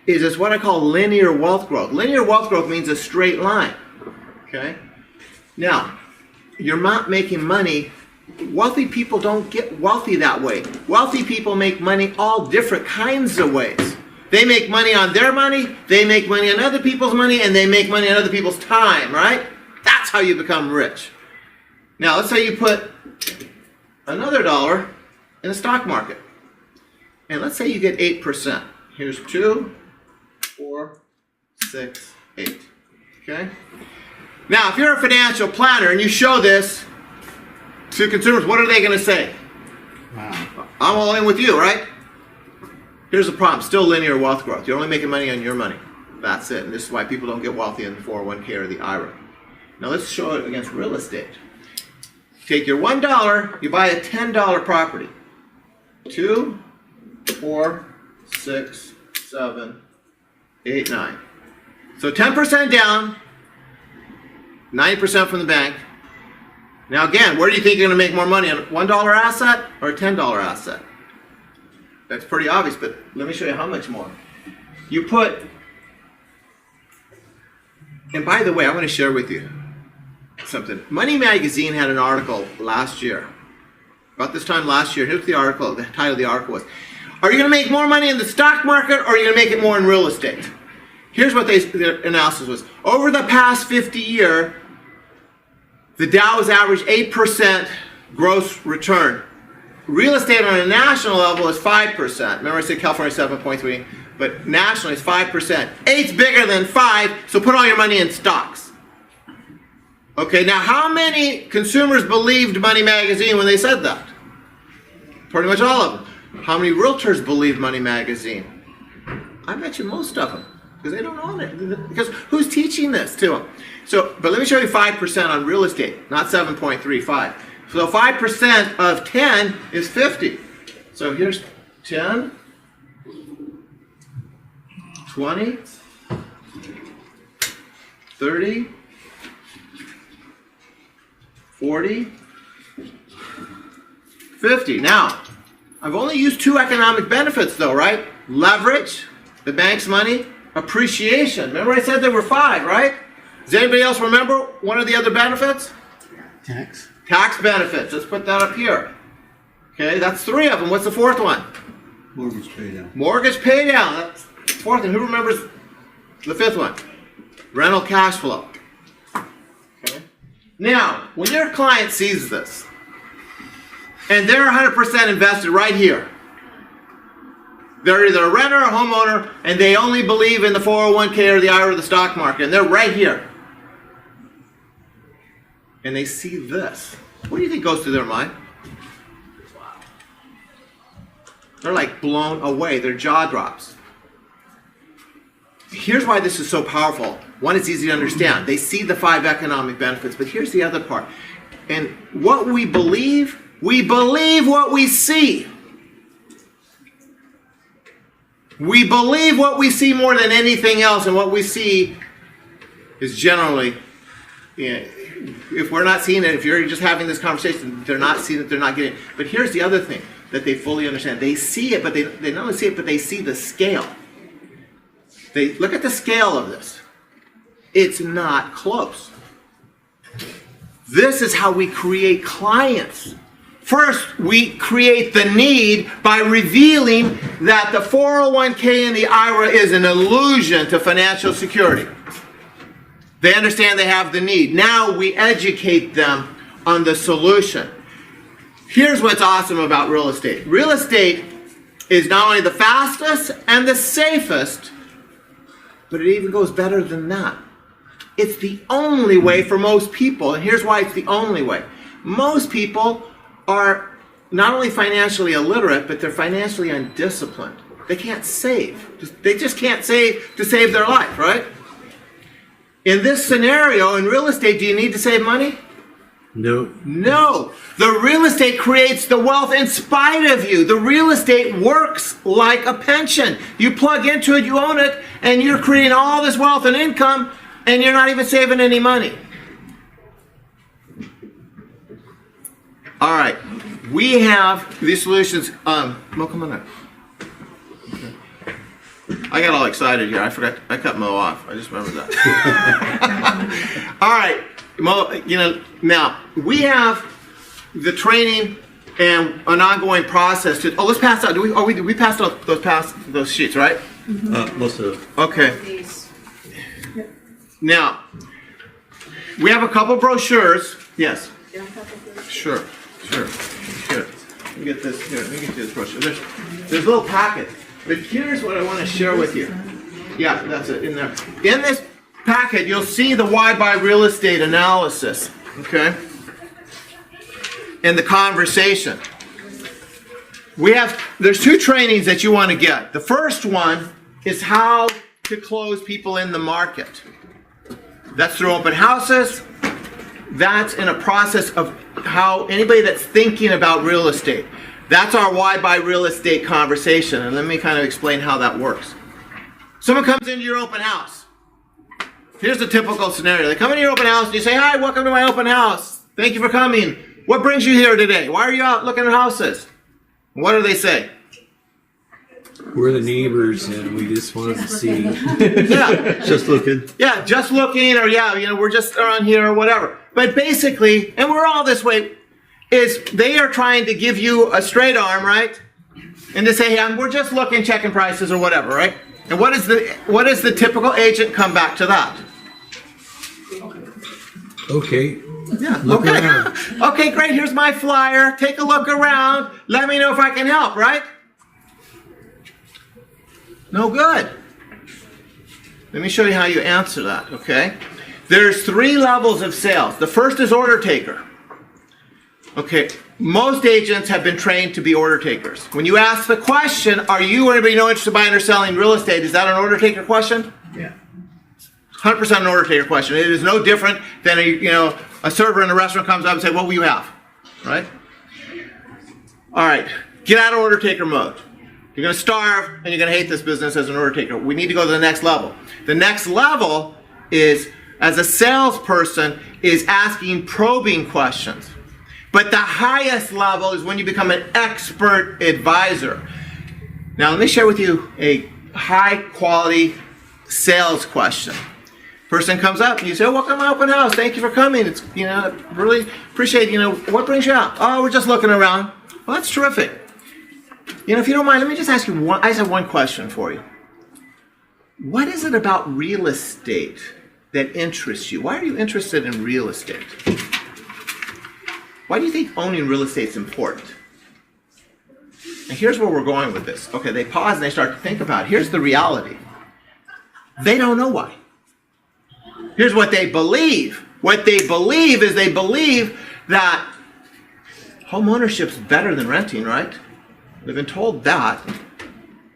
It's what I call linear wealth growth. Linear wealth growth means a straight line. Okay? Now, you're not making money. Wealthy people don't get wealthy that way. Wealthy people make money all different kinds of ways. They make money on their money, they make money on other people's money, and they make money on other people's time, right? That's how you become rich. Now, let's say you put another $1 in the stock market. And let's say you get 8%. Here's 2, 4, 6, 8. Okay? Now, if you're a financial planner and you show this to consumers, what are they going to say? Wow. I'm all in with you, right? Here's the problem. Still linear wealth growth. You're only making money on your money. That's it. And this is why people don't get wealthy in the 401k or the IRA. Now let's show it against real estate. Take your $1, you buy a $10 property. 2, 4, 6, 7, 8, 9. So 10% down, 90% from the bank. Now again, where do you think you're going to make more money, on a $1 asset or a $10 asset? That's pretty obvious, but let me show you how much more. You put, and by the way, I'm going to share with you something. Money Magazine had an article last year, about this time last year. Here's the article, the title of the article was, are you going to make more money in the stock market or are you going to make it more in real estate? Here's what their analysis was. Over the past 50 years, the Dow has averaged 8% gross return. Real estate on a national level is 5%. Remember I said California 7.3, but nationally it's 5%. 8's bigger than 5, so put all your money in stocks. Okay, now how many consumers believed Money Magazine when they said that? Pretty much all of them. How many realtors believed Money Magazine? I bet you most of them, because they don't own it. Because who's teaching this to them? So, but let me show you 5% on real estate, not 7.35. So 5% of 10 is 50. So here's 10, 20, 30, 40, 50. Now, I've only used 2 economic benefits though, right? Leverage, the bank's money, appreciation. Remember I said there were 5, right? Does anybody else remember one of the other benefits? Tax. Tax benefits. Let's put that up here. Okay, that's 3 of them. What's the 4th one? Mortgage pay down. Mortgage pay down. That's the 4th. And who remembers the 5th one? Rental cash flow. Okay. Now, when your client sees this, and they're 100% invested right here, they're either a renter or a homeowner, and they only believe in the 401k or the IRA or the stock market, and they're right here. And they see this. What do you think goes through their mind? They're like blown away. Their jaw drops. Here's why this is so powerful. One, it's easy to understand. They see the 5 economic benefits, but here's the other part. And what we believe what we see. We believe what we see more than anything else, and what we see is generally, if we're not seeing it, if you're just having this conversation, they're not seeing it, they're not getting it. But here's the other thing that they fully understand. They see it, but they not only see it, but they see the scale. They look at the scale of this. It's not close. This is how we create clients. First, we create the need by revealing that the 401k and the IRA is an illusion to financial security. They understand they have the need. Now we educate them on the solution. Here's what's awesome about real estate. Real estate is not only the fastest and the safest, but it even goes better than that. It's the only way for most people, and here's why it's the only way. Most people are not only financially illiterate, but they're financially undisciplined. They can't save. They just can't save to save their life, right? In this scenario, in real estate, do you need to save money? No. No. The real estate creates the wealth in spite of you. The real estate works like a pension. You plug into it, you own it, and you're creating all this wealth and income, and you're not even saving any money. All right. We have these solutions. Mo, come on up. Okay. I got all excited here. I forgot. I cut Mo off. I just remembered that. All right. Mo, now we have the training and an ongoing process to. Oh, let's pass out. We passed out those sheets, right? Most of them. Okay. Now we have a couple brochures. Yes. Sure. Here. Let me get this. Here. Let me get this brochure. There's a little packet. But here's what I want to share with you. Yeah, that's it in there. In this packet, you'll see the why buy real estate analysis. Okay. in the conversation. There's 2 trainings that you want to get. The first one is how to close people in the market. That's through open houses. That's in a process of how anybody that's thinking about real estate. That's our why buy real estate conversation. And let me kind of explain how that works. Someone comes into your open house. Here's the typical scenario. They come into your open house and you say, "Hi, welcome to my open house. Thank you for coming. What brings you here today? Why are you out looking at houses?" What do they say? We're the neighbors and we just wanted to see. Yeah. Just looking. Yeah, just looking, or we're just around here or whatever. But basically, and we're all this way, is they are trying to give you a straight arm, right? And to say, "Hey, we're just looking, checking prices or whatever," right? And what is the typical agent come back to that? Okay. Yeah. Look Okay. around. Okay, great. Here's my flyer. Take a look around. Let me know if I can help, right? No good. Let me show you how you answer that, okay? There's 3 levels of sales. The first is order taker. Okay, most agents have been trained to be order takers. When you ask the question, "Are you or anybody know interested in buying or selling real estate?" Is that an order taker question? Yeah. 100% an order taker question. It is no different than a server in a restaurant comes up and says, "What will you have?" Right? All right, get out of order taker mode. You're going to starve and you're going to hate this business as an order taker. We need to go to the next level. The next level is, as a salesperson, is asking probing questions. But the highest level is when you become an expert advisor. Now, let me share with you a high quality sales question. Person comes up and you say, "Oh, welcome to my open house. Thank you for coming. It's, really appreciate, what brings you out?" "Oh, we're just looking around." "Well, that's terrific. If you don't mind, let me just ask you I just have one question for you. What is it about real estate that interests you? Why are you interested in real estate? Why do you think owning real estate is important?" And here's where we're going with this. Okay, they pause and they start to think about it. Here's the reality. They don't know why. Here's what they believe. What they believe is they believe that home ownership's better than renting, right? They've been told that.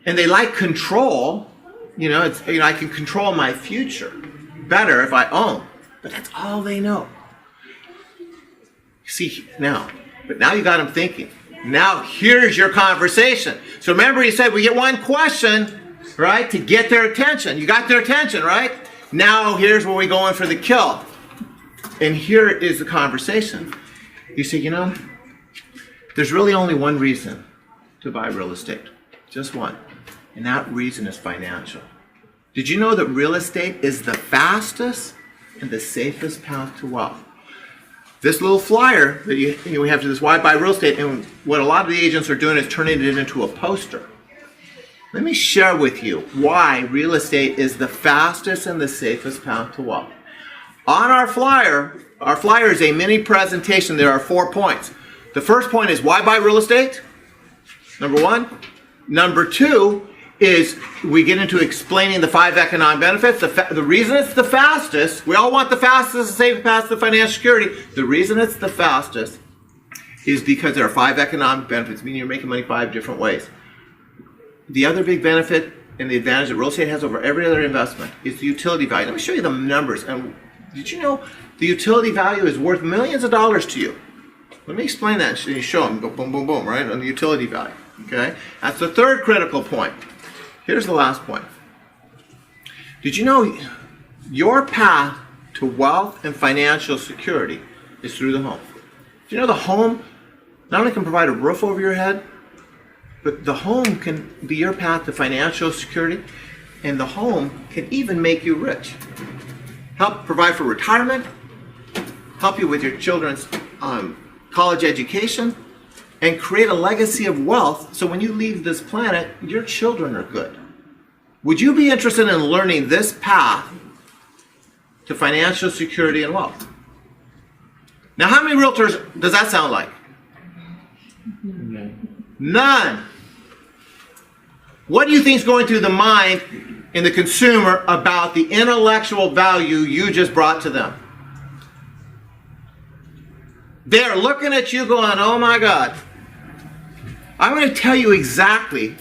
And they like control. I can control my future better if I own. But that's all they know. See, now you got them thinking. Now here's your conversation. So remember, he said we get one question, right, to get their attention. You got their attention, right? Now here's where we go in for the kill. And here is the conversation. You say, there's really only one reason to buy real estate. Just one. And that reason is financial. Did you know that real estate is the fastest and the safest path to wealth? This little flyer that we have to this why buy real estate, and what a lot of the agents are doing is turning it into a poster. Let me share with you why real estate is the fastest and the safest path to wealth. On our flyer is a mini presentation. There are 4 points. The first point is why buy real estate? Number 1. Number 2 is we get into explaining the 5 economic benefits. The reason it's the fastest, we all want the fastest and safest path to financial security. The reason it's the fastest is because there are 5 economic benefits, meaning you're making money 5 different ways. The other big benefit and the advantage that real estate has over every other investment is the utility value. Let me show you the numbers. And did you know the utility value is worth millions of dollars to you? Let me explain that and show them. Go boom, boom, boom, right, on the utility value. Okay? That's the third critical point. Here's the last point. Did you know your path to wealth and financial security is through the home? Do you know the home not only can provide a roof over your head, but the home can be your path to financial security, and the home can even make you rich. Help provide for retirement, help you with your children's college education, and create a legacy of wealth so when you leave this planet, your children are good. Would you be interested in learning this path to financial security and wealth? Now, how many realtors does that sound like? None. What do you think is going through the mind in the consumer about the intellectual value you just brought to them? They're looking at you going, oh my God. I'm going to tell you exactly.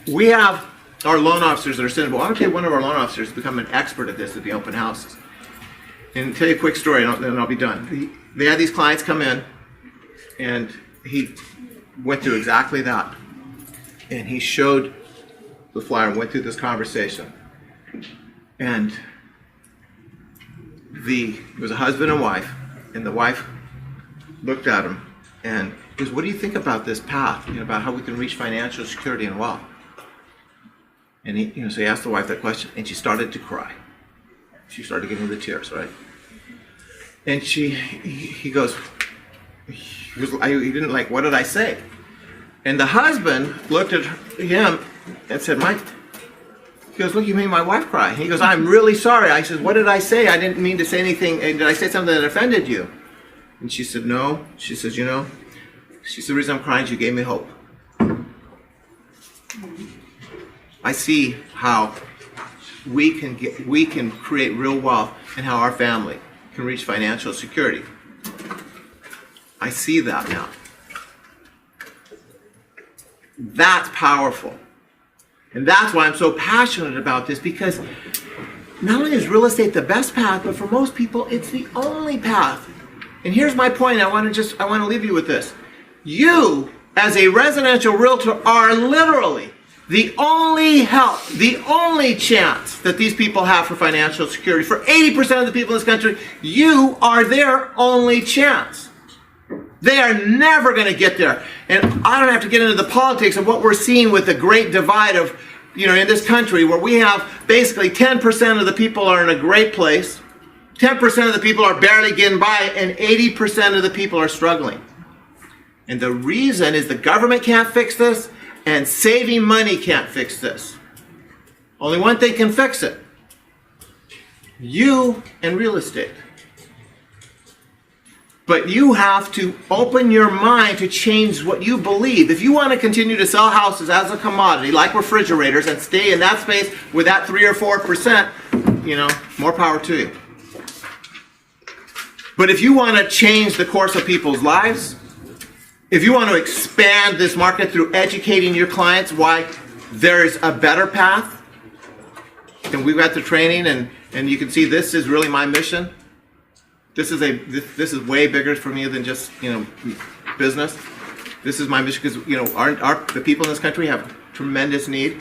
We have our loan officers that are sitting. Well, I'm going to tell you one of our loan officers has become an expert at this at the open houses. And I'll tell you a quick story, and then I'll be done. They had these clients come in, and he went through exactly that. And he showed the flyer and went through this conversation. And it was a husband and wife, and the wife looked at him and goes, what do you think about this path, about how we can reach financial security and wealth? And so he asked the wife that question, and she started to cry. She started getting the tears, right? And he goes, he didn't like, what did I say? And the husband looked at him and said, Mike, he goes, look, you made my wife cry. And he goes, I'm really sorry. I said, what did I say? I didn't mean to say anything. Did I say something that offended you? And she said, no. She says, she said, the reason I'm crying is you gave me hope. I see how we can create real wealth and how our family can reach financial security. I see that now. That's powerful. And that's why I'm so passionate about this, because not only is real estate the best path, but for most people, it's the only path. And here's my point. I want to leave you with this. You, as a residential realtor, are literally the only help, the only chance that these people have for financial security. For 80% of the people in this country, you are their only chance. They are never going to get there. And I don't have to get into the politics of what we're seeing with the great divide of, in this country, where we have basically 10% of the people are in a great place, 10% of the people are barely getting by, and 80% of the people are struggling. And the reason is the government can't fix this, and saving money can't fix this. Only one thing can fix it. You and real estate. But you have to open your mind to change what you believe. If you want to continue to sell houses as a commodity, like refrigerators, and stay in that space with that 3 or 4%, more power to you. But if you want to change the course of people's lives, if you want to expand this market through educating your clients why there is a better path, then we've got the training, and you can see this is really my mission. This is way bigger for me than just business. This is my mission because the people in this country have tremendous need.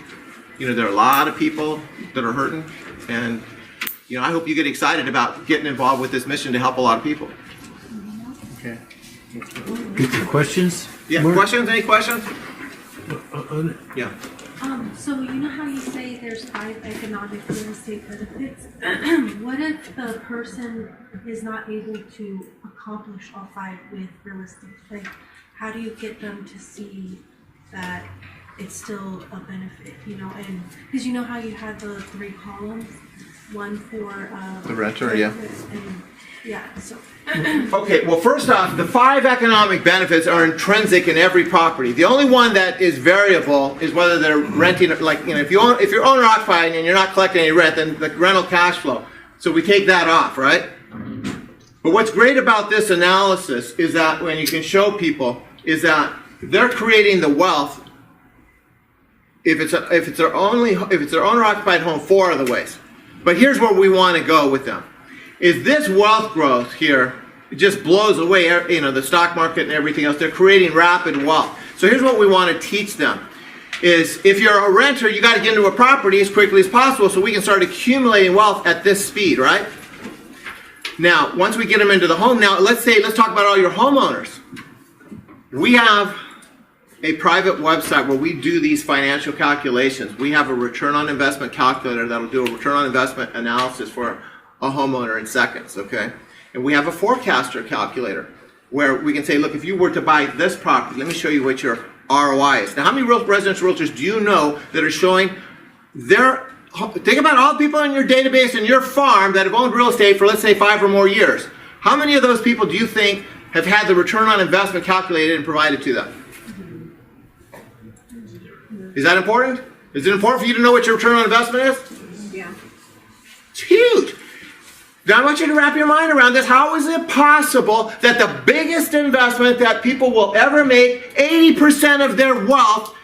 There are a lot of people that are hurting, and I hope you get excited about getting involved with this mission to help a lot of people. Okay. Questions? Yeah. Questions? Any questions? Yeah. So you know how you say there's 5 economic real estate benefits? What if the person is not able to accomplish all 5 with real estate? Like, how do you get them to see that it's still a benefit, and because how you have the 3 columns, one for the renter, yeah. And, yeah, so. Okay, well, first off, the 5 economic benefits are intrinsic in every property. The only one that is variable is whether they're renting, if you're owner occupied and you're not collecting any rent, then the rental cash flow. So we take that off, right? But what's great about this analysis is that when you can show people is that they're creating the wealth. If it's their owner occupied home, 4 other ways. But here's where we want to go with them. Is this wealth growth here, it just blows away, the stock market and everything else. They're creating rapid wealth. So here's what we want to teach them. Is if you're a renter, you got to get into a property as quickly as possible so we can start accumulating wealth at this speed, right? Now, once we get them into the home, let's talk about all your homeowners. We have a private website where we do these financial calculations. We have a return on investment calculator that'll do a return on investment analysis for a homeowner in seconds, okay? And we have a forecaster calculator where we can say, look, if you were to buy this property, let me show you what your ROI is. Now, how many residential realtors do you know that are showing think about all the people in your database and your farm that have owned real estate for, let's say, 5 or more years. How many of those people do you think have had the return on investment calculated and provided to them? Is that important? Is it important for you to know what your return on investment is? Yeah. It's huge. Now I want you to wrap your mind around this. How is it possible that the biggest investment that people will ever make, 80% of their wealth,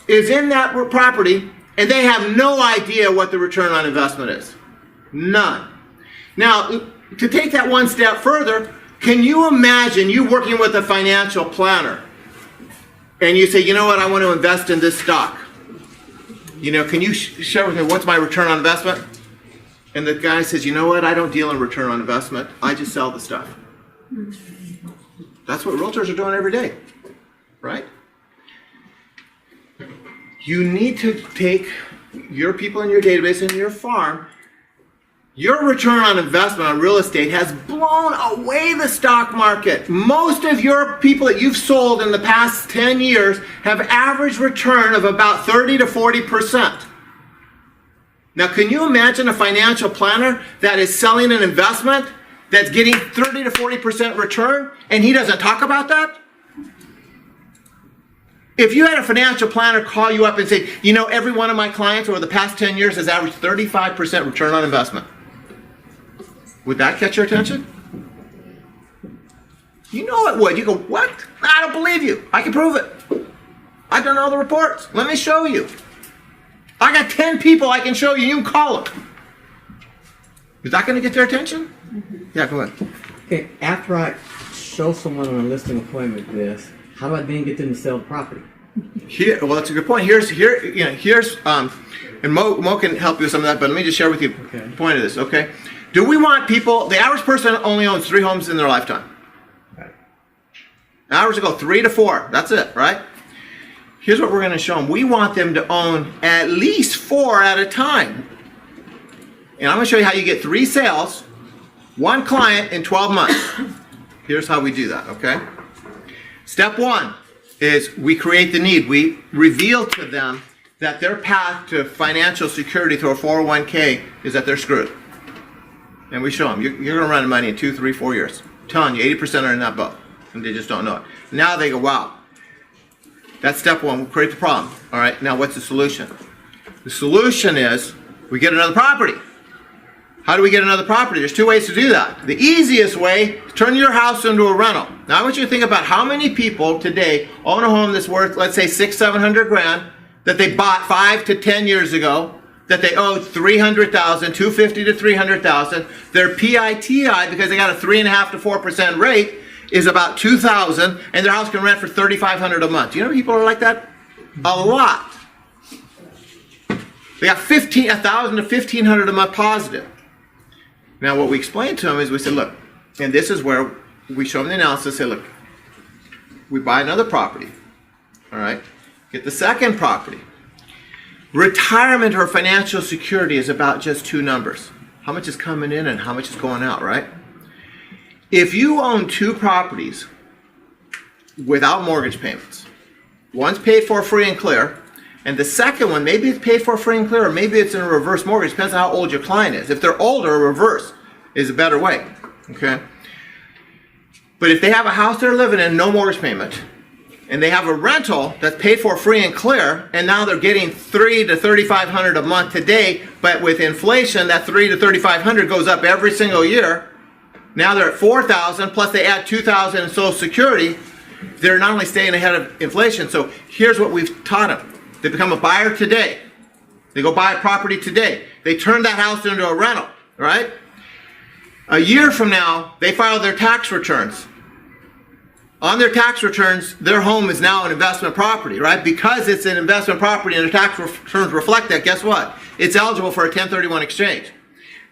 is in that property, and they have no idea what the return on investment is? None. Now, to take that one step further, can you imagine you working with a financial planner and you say, you know what, I want to invest in this stock. You know, can you share with me what's my return on investment? And the guy says, you know what, I don't deal in return on investment. I just sell the stuff. That's what realtors are doing every day, right? You need to take your people in your database and your farm. Your return on investment on real estate has blown away the stock market. Most of your people that you've sold in the past 10 years have average return of about 30 to 40%. Now, can you imagine a financial planner that is selling an investment that's getting 30 to 40% return and he doesn't talk about that? If you had a financial planner call you up and say, you know, every one of my clients over the past 10 years has averaged 35% return on investment, would that catch your attention? You know it would. You go, what? I don't believe you. I can prove it. I've done all the reports. Let me show you. I got 10 people I can show you. You can call them. Is that going to get their attention? Yeah, go ahead. Okay, after I show someone on a listing appointment this, how do I then get them to sell the property? Here, well, that's a good point. Here's and Mo can help you with some of that, but let me just share with you the point of this, okay? Do we want people, the average person only owns 3 homes in their lifetime. Right. Average will go 3 to 4, that's it, right? Here's what we're going to show them. We want them to own at least 4 at a time. And I'm going to show you how you get 3 sales, 1 client in 12 months. Here's how we do that, okay? Step 1 is we create the need. We reveal to them that their path to financial security through a 401k is that they're screwed. And we show them, you're going to run out of money in 2, 3, 4 years. I'm telling you, 80% are in that boat. And they just don't know it. Now they go, wow. That's step 1. We'll create the problem. All right, now what's the solution? The solution is we get another property. How do we get another property? There's 2 ways to do that. The easiest way is turn your house into a rental. Now I want you to think about how many people today own a home that's worth, let's say, $600,000, $700,000 that they bought 5 to 10 years ago, that they owed $300,000, $250,000 to $300,000. Their PITI, because they got a 3.5% to 4% rate, is about $2,000, and their house can rent for $3,500 a month. Do you know people are like that? A lot. They got $1,000 to $1,500 a month positive. Now what we explain to them is we say, look, and this is where we show them the analysis, say, look, we buy another property, all right? Get the second property. Retirement or financial security is about just 2 numbers. How much is coming in and how much is going out, right? If you own 2 properties without mortgage payments, one's paid for free and clear, and the second one, maybe it's paid for free and clear, or maybe it's in a reverse mortgage, depends on how old your client is. If they're older, a reverse is a better way, okay? But if they have a house they're living in, no mortgage payment, and they have a rental that's paid for free and clear, and now they're getting $300 to $3,500 a month today, but with inflation, that $300 to $3,500 goes up every single year. Now they're at $4,000, plus they add $2,000 in Social Security. They're not only staying ahead of inflation. So here's what we've taught them. They become a buyer today. They go buy a property today. They turn that house into a rental, right? A year from now, they file their tax returns. On their tax returns, their home is now an investment property, right? Because it's an investment property and their tax returns reflect that, guess what? It's eligible for a 1031 exchange.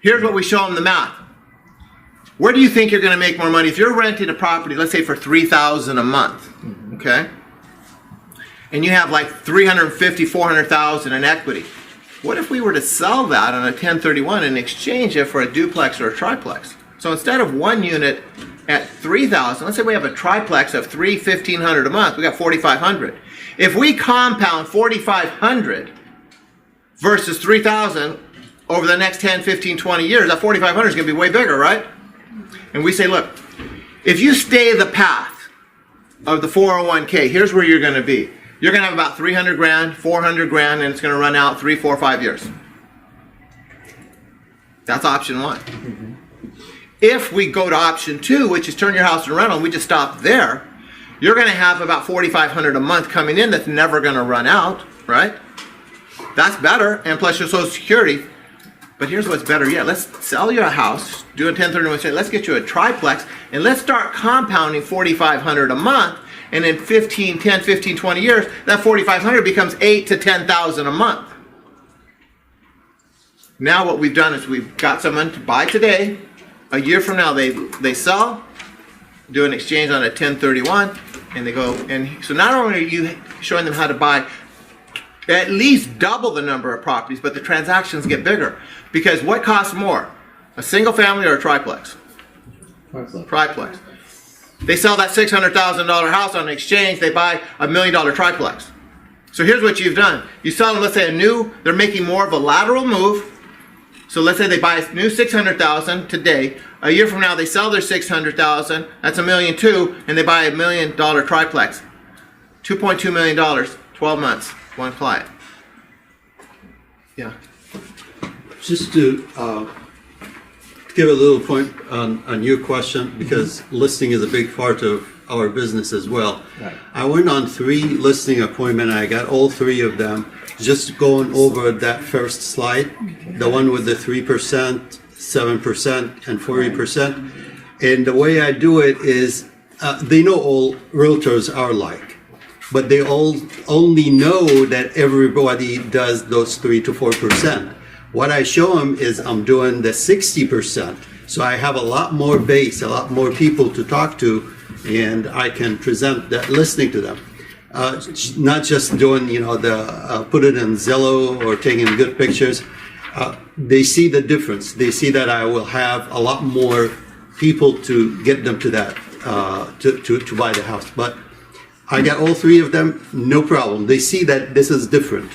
Here's what we show them the math. Where do you think you're going to make more money? If you're renting a property, let's say for $3,000 a month, okay? And you have like $350,000, $400,000 in equity. What if we were to sell that on a 1031 and exchange it for a duplex or a triplex? So instead of 1 unit at $3,000, let's say we have a triplex of $1,500 a month, we got $4,500. If we compound $4,500 versus $3,000 over the next 10, 15, 20 years, that $4,500 is going to be way bigger, right? And we say, look, if you stay the path of the 401k, here's where you're going to be. You're going to have about $300,000, $400,000, and it's going to run out 3, 4, 5 years. That's option 1. If we go to option 2, which is turn your house into rental, and we just stop there, you're going to have about $4,500 a month coming in that's never going to run out, right? That's better, and plus your Social Security. But here's what's better yet. Let's sell your house, do a 1031 exchange. Let's get you a triplex, and let's start compounding $4,500 a month. And in 10, 15, 20 years, that $4,500 becomes $8,000 to $10,000 a month. Now what we've done is we've got someone to buy today. A year from now, they sell, do an exchange on a 1031, and they go. And so not only are you showing them how to buy at least double the number of properties, but the transactions get bigger. Because what costs more, a single family or a triplex? Triplex. They sell that $600,000 house on an exchange, they buy $1 million triplex. So here's what you've done. You sell them, let's say they're making more of a lateral move. So let's say they buy a new $600,000 today. A year from now they sell their $600,000, that's $1.2 million, and they buy $1 million triplex. $2.2 million, 12 months, one client. Yeah. Just to give a little point on your question, because listing is a big part of our business as well. Right. I went on 3 listing appointments. I got all 3 of them. Just going over that first slide, the one with the 3%, 7%, and 40%. And the way I do it is, they know all realtors are like, but they all only know that everybody does those 3 to 4%. What I show them is I'm doing the 60%. So I have a lot more base, a lot more people to talk to, and I can present that listing to them. Not just doing, put it in Zillow or taking good pictures. They see the difference. They see that I will have a lot more people to get them to that, to buy the house. But I got all 3 of them, no problem. They see that this is different.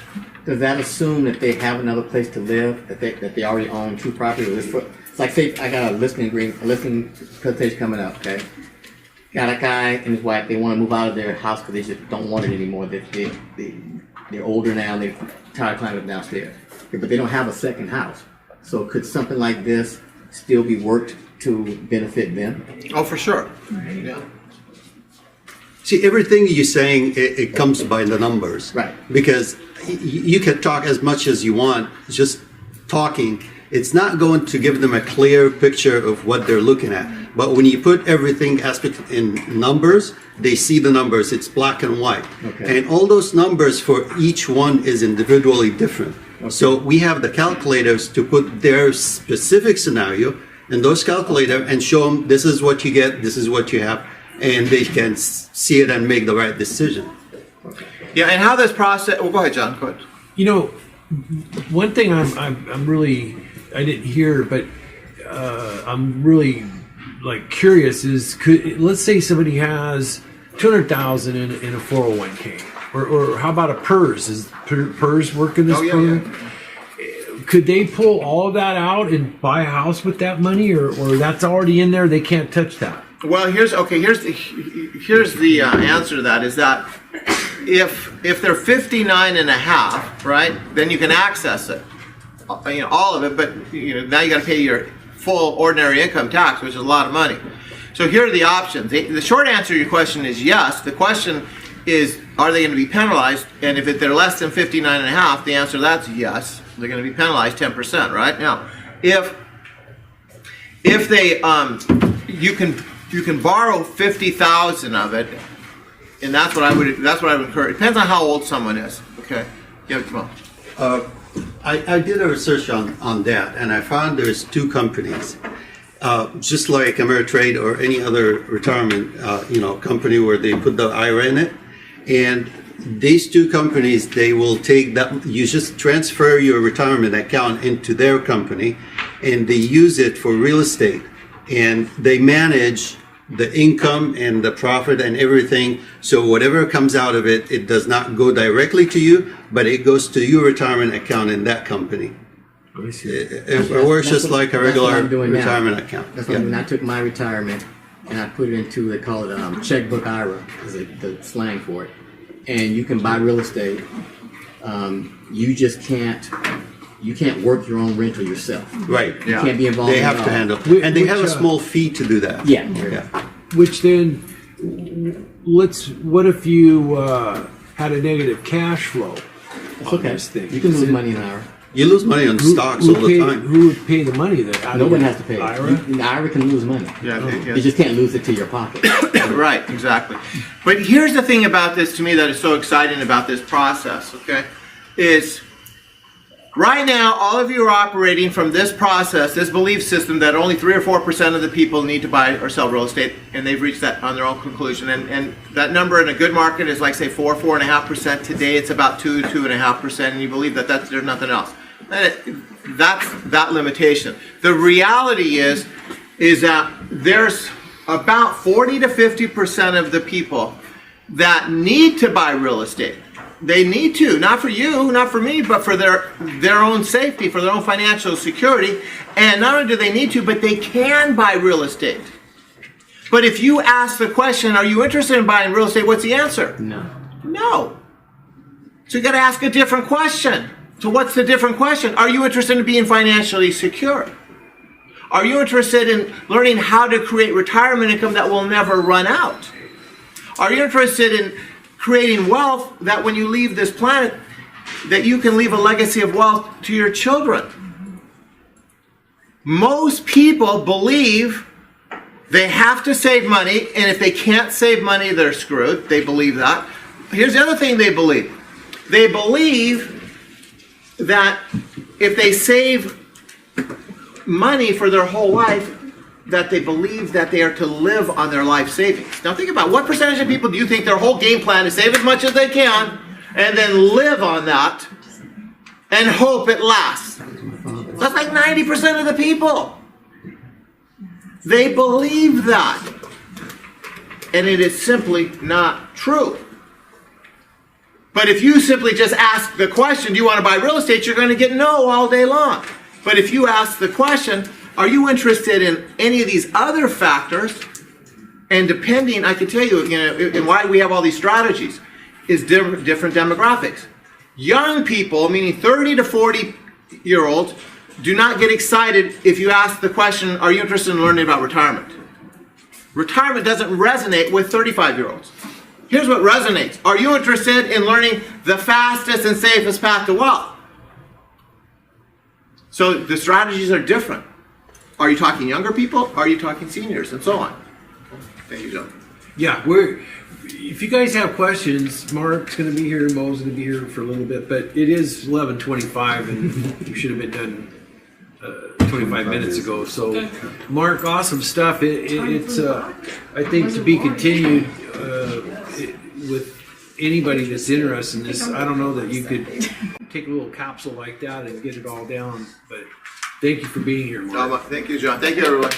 Does that assume that they have another place to live, that they already own 2 properties? It's like, say, I got a listing presentation coming up, okay? Got a guy and his wife, they want to move out of their house because they just don't want it anymore. They're older now and they're tired of climbing downstairs. But they don't have a second house. So could something like this still be worked to benefit them? Oh, for sure. Yeah. See, everything you're saying, it comes by the numbers. Right. Because you can talk as much as you want, just talking. It's not going to give them a clear picture of what they're looking at. But when you put everything aspect in numbers, they see the numbers. It's black and white. Okay. And all those numbers for each one is individually different. Okay. So we have the calculators to put their specific scenario in those calculators and show them this is what you get, this is what you have, and they can see it and make the right decision. Okay. Yeah, and how this process. Well, go ahead, John. Go ahead. One thing I'm really, I didn't hear, but I'm really curious is, let's say somebody has $200,000 in a 401k, or how about a PERS? Is PERS working this program? Yeah. Could they pull all of that out and buy a house with that money, or that's already in there? They can't touch that. Well, here's the answer to that is that if they're 59 and a half, right, then you can access it, all of it, but now you got to pay your full ordinary income tax, which is a lot of money. So here are the options. The short answer to your question is yes. The question is, are they going to be penalized? And if they're less than 59 and a half, the answer to that's yes. They're going to be penalized 10%, right? Now, if they you can borrow 50,000 of it, and that's what I would encourage. It depends on how old someone is. Okay, yeah, come on. I did a research on that, and I found there's 2 companies, just like Ameritrade or any other retirement company where they put the IRA in it, and these 2 companies, they will take that. You just transfer your retirement account into their company, and they use it for real estate, and they manage the income and the profit and everything. So whatever comes out of it, it does not go directly to you, but it goes to your retirement account in that company. It works just like a regular retirement account. That's what I mean. I took my retirement and I put it into, they call it checkbook IRA, is the slang for it. And you can buy real estate. You just can't you can't work your own rental yourself. Right. You can't be involved They in have it to all. handle, Whi- and they have a which, small fee to do that. Yeah. Which then, what if you had a negative cash flow It's on okay. this thing? You can lose money an hour. You lose money on stocks all the time. Who would pay the money then? Out of Nobody your has to pay. IRA? The IRA can lose money. Yeah, You just can't lose it to your pocket. Right, exactly. But here's the thing about this to me that is so exciting about this process, okay? Is right now, all of you are operating from this process, this belief system that only 3 or 4% of the people need to buy or sell real estate, and they've reached that on their own conclusion. And that number in a good market is like, say, 4.5%. Today, it's about 2.5%, and you believe that there's nothing else. That's that limitation. The reality is that there's about 40 to 50% of the people that need to buy real estate. They need to, not for you, not for me, but for their own safety, for their own financial security. And not only do they need to, but they can buy real estate. But if you ask the question, are you interested in buying real estate? What's the answer? No. No. So you got to ask a different question. So what's the different question? Are you interested in being financially secure? Are you interested in learning how to create retirement income that will never run out? Are you interested in creating wealth that when you leave this planet, that you can leave a legacy of wealth to your children? Most people believe they have to save money, and if they can't save money, they're screwed. They believe that. Here's the other thing they believe. They believe that if they save money for their whole life, that they believe that they are to live on their life savings. Now think about what percentage of people do you think their whole game plan is save as much as they can and then live on that and hope it lasts? That's like 90% of the people. They believe that. And it is simply not true. But if you simply just ask the question, do you want to buy real estate, you're going to get no all day long. But if you ask the question, are you interested in any of these other factors? And depending, I can tell you, and why we have all these strategies, is different demographics. Young people, meaning 30 to 40-year-olds, do not get excited if you ask the question, are you interested in learning about retirement? Retirement doesn't resonate with 35-year-olds. Here's what resonates. Are you interested in learning the fastest and safest path to wealth? So the strategies are different. Are you talking younger people? Are you talking seniors? And so on. There you go. Yeah, if you guys have questions, Mark's going to be here, Mo's going to be here for a little bit, but it is 11:25 and we should have been done 25 minutes ago. So, Mark, awesome stuff. It's I think to be continued with anybody that's interested in this. I don't know that you could take a little capsule like that and get it all down, but thank you for being here, Mark. Thank you, John. Thank you, everyone.